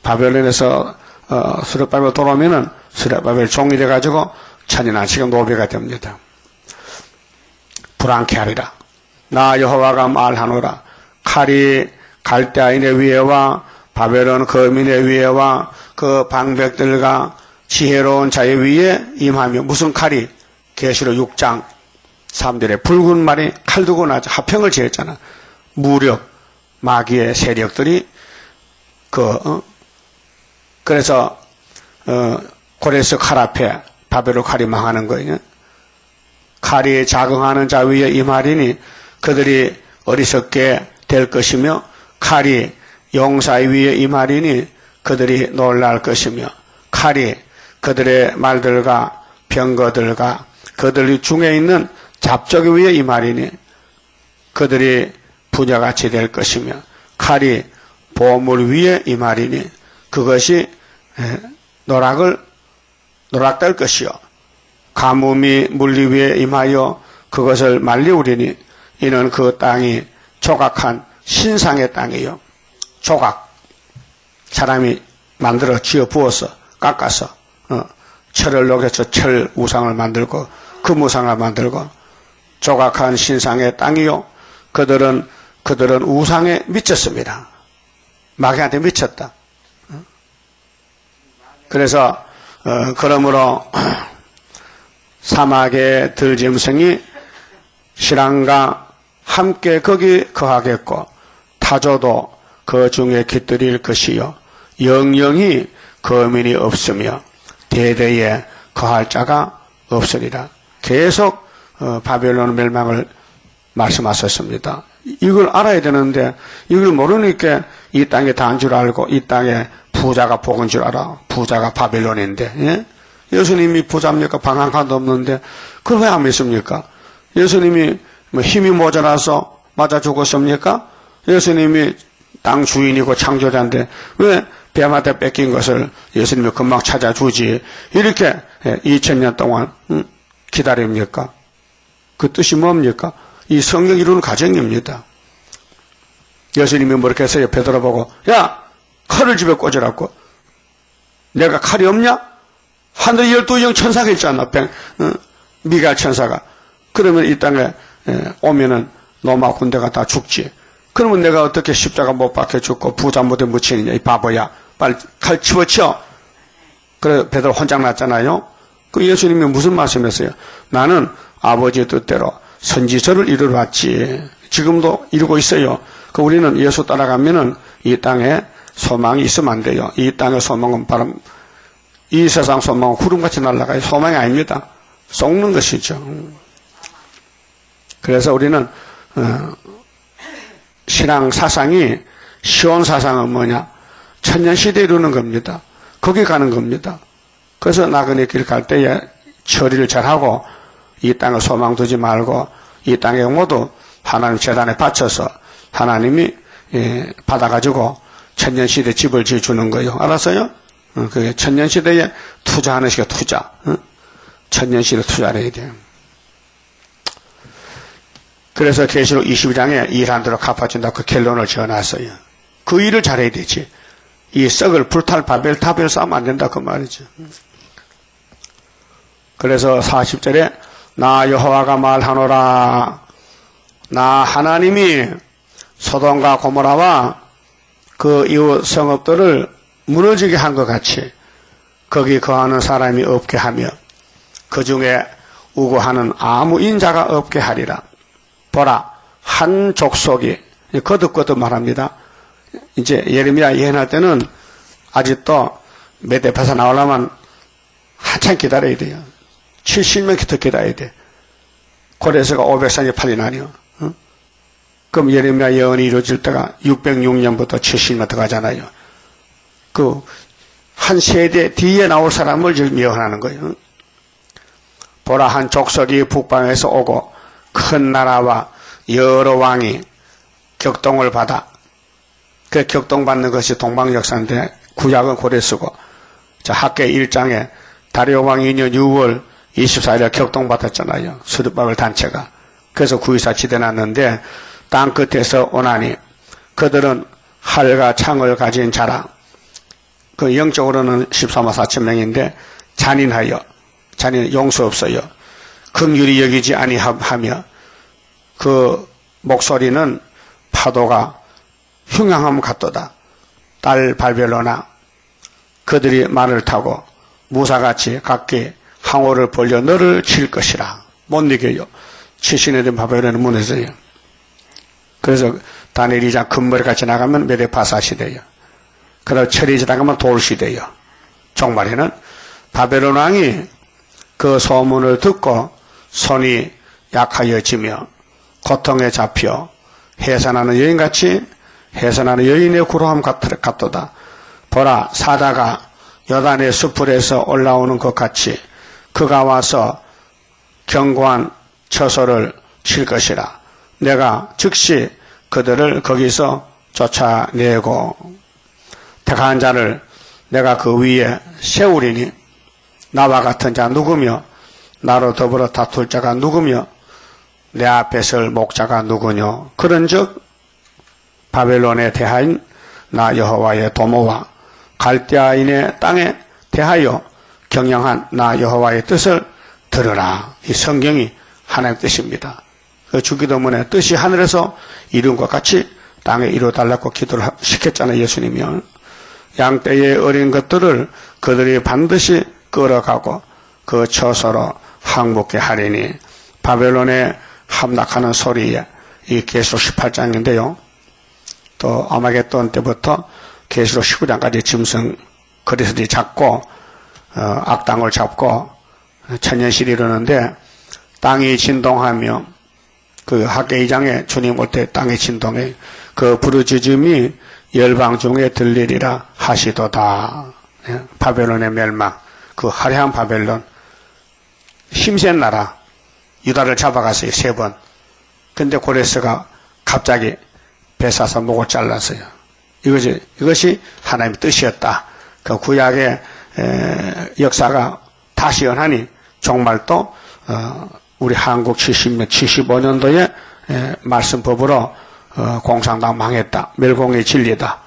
바벨론에서 스룹바벨 돌아오면은 스룹바벨 종이 돼가지고 천인한시간 노비가 됩니다. 불안케 하리라. 나 여호와가 말하노라. 칼이 갈대아인의 위에와 바벨론 거민의 위에와 그 방백들과 지혜로운 자의 위에 임하며. 무슨 칼이? 계시록 6장 3절에 붉은 말이 칼 두고 나죠. 합평을 지었잖아. 무력, 마귀의 세력들이 그래서 고레스 칼 앞에 바벨론 칼이 망하는 거예요. 칼이 자긍하는 자 위에 임하리니 그들이 어리석게 될 것이며 칼이 용사 위에 임하리니 그들이 놀랄 것이며 칼이 그들의 말들과 병거들과 그들 중에 있는 잡적 위에 임하리니 그들이 부녀같이 될 것이며 칼이 보물 위에 임하리니 그것이 노락될 것이요 가뭄이 물리 위에 임하여 그것을 말리우리니 이는 그 땅이 조각한 신상의 땅이요 조각 사람이 만들어 지어 부어서 깎아서 철을 녹여서 철 우상을 만들고 금우상을 만들고 조각한 신상의 땅이요 그들은 우상에 미쳤습니다. 마귀한테 미쳤다. 그래서 그러므로 사막의 들짐승이 신랑과 함께 거기 거하겠고 타조도 그 중에 깃들일 것이요 영영이 거민이 없으며 대대에 거할 자가 없으리라. 계속 바벨론 멸망을 말씀하셨습니다. 이걸 알아야 되는데 이걸 모르니까 이 땅에 다인 줄 알고 이 땅에 부자가 복인 줄 알아. 부자가 바벨론인데 예? 예수님이 부자입니까? 방 한 칸도 없는데 그걸 왜 안 믿습니까? 예수님이 힘이 모자라서 맞아 죽었습니까? 예수님이 땅 주인이고 창조자인데 왜 뱀한테 뺏긴 것을 예수님이 금방 찾아주지 이렇게 2000년 동안 기다립니까? 그 뜻이 뭡니까? 이 성경 이루는 과정입니다. 예수님이 뭐렇게 했어요? 베드로 보고 야 칼을 집에 꽂으라고. 내가 칼이 없냐? 하늘에 12영 천사가 있잖아. 미갈 천사가. 그러면 이 땅에 오면은 로마 군대가 다 죽지. 그러면 내가 어떻게 십자가 못 박혀 죽고 부자 못에 묻히느냐 이 바보야. 빨리 칼 집어치워. 그래 베드로 혼장 났잖아요. 그 예수님이 무슨 말씀했어요? 나는 아버지의 뜻대로 선지서를 이루러 왔지. 지금도 이루고 있어요. 그 우리는 예수 따라가면은 이 땅에 소망이 있으면 안 돼요. 이 땅의 소망은 바로 이 세상 소망은 구름같이 날아가요. 소망이 아닙니다. 썩는 것이죠. 그래서 우리는 신앙 사상이 시온 사상은 뭐냐? 천년시대에 이루는 겁니다. 거기 가는 겁니다. 그래서 나그네 길 갈 때에 처리를 잘하고 이 땅에 소망 두지 말고 이 땅에 모두 하나님 재단에 바쳐서 하나님이 받아가지고 천년시대 집을 지어주는 거예요. 알았어요? 그게 천년시대에 투자하는 시가 투자. 천년시대 투자를 해야 돼요. 그래서 계시록 22장에 일한 대로 갚아준다고 그 결론을 지어놨어요. 그 일을 잘해야 되지. 이 썩을 불탈 바벨탑을 싸우면 안 된다 그 말이죠. 그래서 40절에 나 여호와가 말하노라. 나 하나님이 소돔과 고모라와 그 이웃 성읍들을 무너지게 한 것 같이 거기 거하는 사람이 없게 하며 그 중에 우고하는 아무 인자가 없게 하리라. 보라 한 족속이 거듭거듭 말합니다. 이제 예레미야 예언할 때는 아직도 메대파사 나오려면 한참 기다려야 돼요. 70년 더 기다려야 돼. 고레스가 538년 그럼 예레미야 예언이 이루어질 때가 606년부터 70년 더 가잖아요. 그 한 세대 뒤에 나올 사람을 지금 예언하는 거예요. 보라 한 족속이 북방에서 오고 큰 나라와 여러 왕이 격동을 받아. 그 격동받는 것이 동방 역사인데 구약은 고레스고 자 학계 1장에 다리오 왕 2년 6월 24일에 격동받았잖아요. 수르바벨 단체가. 그래서 9.24 지대났는데 땅 끝에서 오나니 그들은 활과 창을 가진 자라. 그 영적으로는 14만 4천 명인데 잔인하여 잔인 용서 없어요. 긍휼히 여기지 아니하며 그 목소리는 파도가 흉양함 같도다. 딸 바벨로나 그들이 말을 타고 무사같이 각기 항오를 벌려 너를 칠 것이라. 못 이겨요. 치신에 된 바벨론은 무너져요. 그래서 다니엘 2장 금머리같이 나가면 메데파사 시대예요. 그다음 철이 지나가면 돌시대요. 종말에는 바벨론 왕이 그 소문을 듣고 손이 약하여지며 고통에 잡혀 해산하는 여인같이 해산하는 여인의 구로함 같도다. 보라, 사자가 요단의 수풀에서 올라오는 것 같이 그가 와서 견고한 처소를 칠 것이라. 내가 즉시 그들을 거기서 쫓아내고 택한 자를 내가 그 위에 세우리니 나와 같은 자 누구며 나로 더불어 다툴 자가 누구며 내 앞에 설 목자가 누구뇨. 그런즉 바벨론에 대하인 나 여호와의 도모와 갈대아인의 땅에 대하여 경영한 나 여호와의 뜻을 들으라. 이 성경이 하나님의 뜻입니다. 그 주기도문의 뜻이 하늘에서 이룬 것 같이 땅에 이루어달라고 기도를 시켰잖아요. 예수님이요. 양떼의 어린 것들을 그들이 반드시 끌어가고 그 처소로 항복케 하리니. 바벨론에 함락하는 소리에 이 계시록 18장인데요. 또 아마겟돈 때부터 계시록 19장까지 짐승 그리스도를 잡고 악당을 잡고 천년실이 이르는데 땅이 진동하며 그 학개 2장에 주님 올 때 땅이 진동해 그 부르짖음이 열방 중에 들리리라 하시도다. 바벨론의 멸망, 그 화려한 바벨론, 힘센 나라 유다를 잡아갔어요. 3번. 근데 고레스가 갑자기 배사서 목을 잘랐어요. 이것이 하나님의 뜻이었다. 그 구약의 역사가 다시 연하니 종말도 우리 한국 70년, 75년도에 말씀법으로 공산당 망했다. 멸공의 진리다.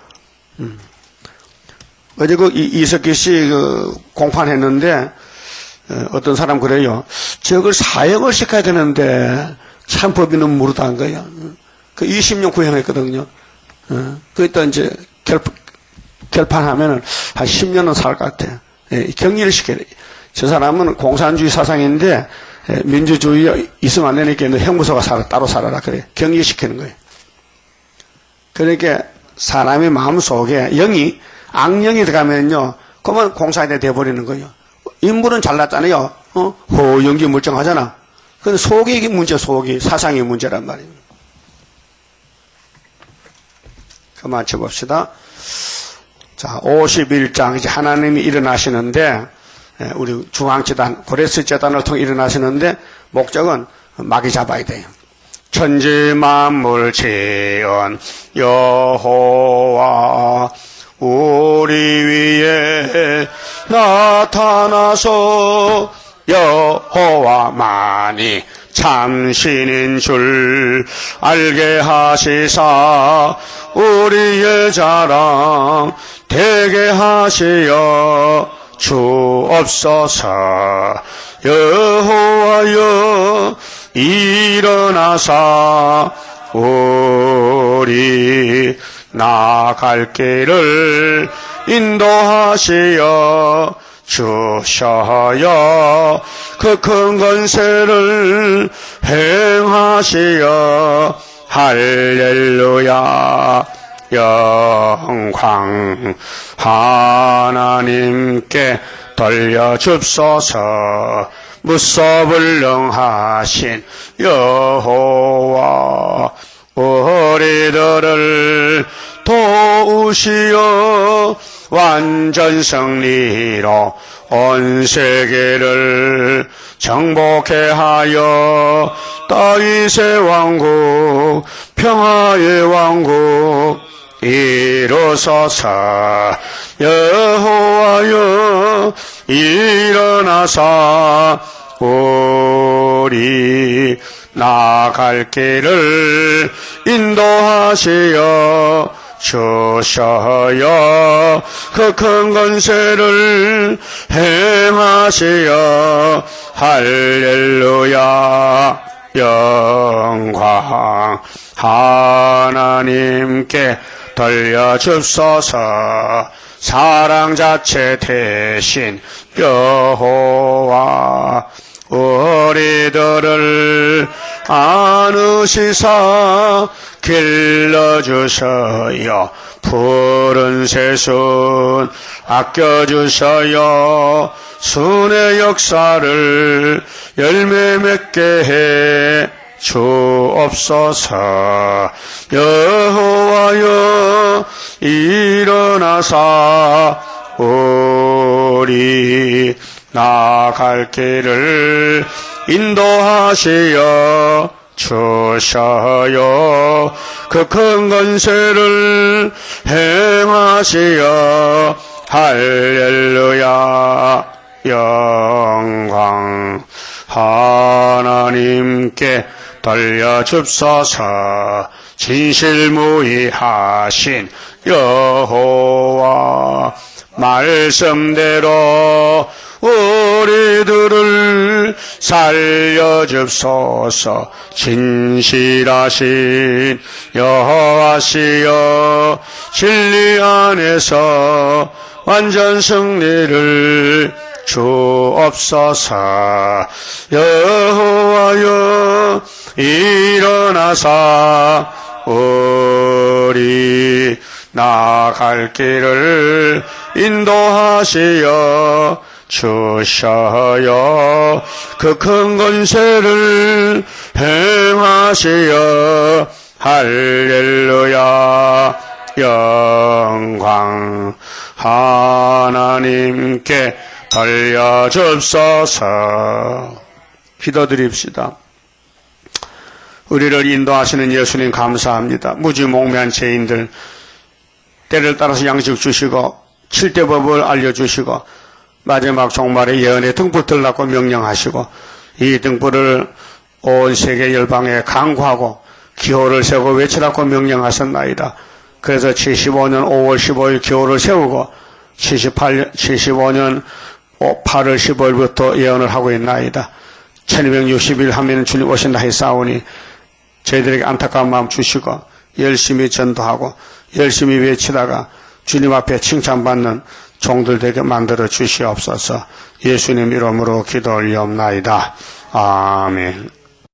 어제 그 이석기 씨 공판했는데 어떤 사람 그래요. 저걸 사형을 시켜야 되는데 참 법인은 무르다한 거예요. 그 20년 구형했거든요. 그랬다 이제 결판하면은 한 10년은 살 것 같아요. 격리를 시켜야 돼. 저 사람은 공산주의 사상인데 민주주의 있으면 안 되니까 형무소가 따로 살아라 그래. 격리시키는 거예요. 그러니까 사람의 마음 속에 영이 악령이 들어가면요, 그러면 공산이 돼버리는 거예요. 인물은 잘났잖아요. 호연기 물정하잖아. 근데 속이 문제, 속이 사상이 문제란 말이에요. 그만 쳐봅시다. 자, 51장 이제 하나님이 일어나시는데 우리 중앙재단, 고레스 재단을 통해 일어나시는데 목적은 마귀 잡아야 돼요. 천지 만물 지은 여호와 우리 위에 나타나서 여호와만이 참신인 줄 알게 하시사 우리의 자랑 되게 하시어 주옵소서. 여호와여 일어나사 우리 나갈 길을 인도하시어 주셔야 그 큰 권세를 행하시어 할렐루야. 영광 하나님께 돌려줍소서. 무소불능하신 여호와 우리들을 도우시어 완전 승리로 온 세계를 정복해 하여 다윗의 왕국 평화의 왕국 이루소서. 여호와여 일어나사 우리 나갈 길을 인도하시어 주셔야 그 큰 권세를 행하시어 할렐루야. 영광 하나님께 돌려줍소서. 사랑 자체 대신 여호와 우리들을 안으시사 길러주셔요. 푸른 새순 아껴주셔요. 순의 역사를 열매 맺게 해 주옵소서. 여호와여 일어나사 우리 나갈 길을 인도하시어 주셔요. 그 큰 권세를 행하시어 할렐루야. 영광 하나님께 돌려줍소서. 진실무의하신 여호와 말씀대로 우리들을 살려줍소서. 진실하신 여호와시여 진리 안에서 완전 승리를 주옵소서. 여호와여 일어나사 우리 나갈 길을 인도하시어 주셔요. 그 큰 권세를 행하시어 할렐루야. 영광 하나님께 돌려줍소서. 기도드립시다. 우리를 인도하시는 예수님 감사합니다. 무지몽매한 죄인들 때를 따라서 양식 주시고 7대 법을 알려주시고 마지막 종말에 예언의 등불 들라고 명령하시고 이 등불을 온 세계 열방에 강구하고 기호를 세우고 외치라고 명령하셨나이다. 그래서 75년 5월 15일 기호를 세우고 75년 8월 15일부터 예언을 하고 있나이다. 1260일 하면 주님 오신다 했사오니 저희들에게 안타까운 마음 주시고 열심히 전도하고 열심히 외치다가 주님 앞에 칭찬받는 종들 되게 만들어 주시옵소서. 예수님 이름으로 기도 올리옵나이다. 아멘.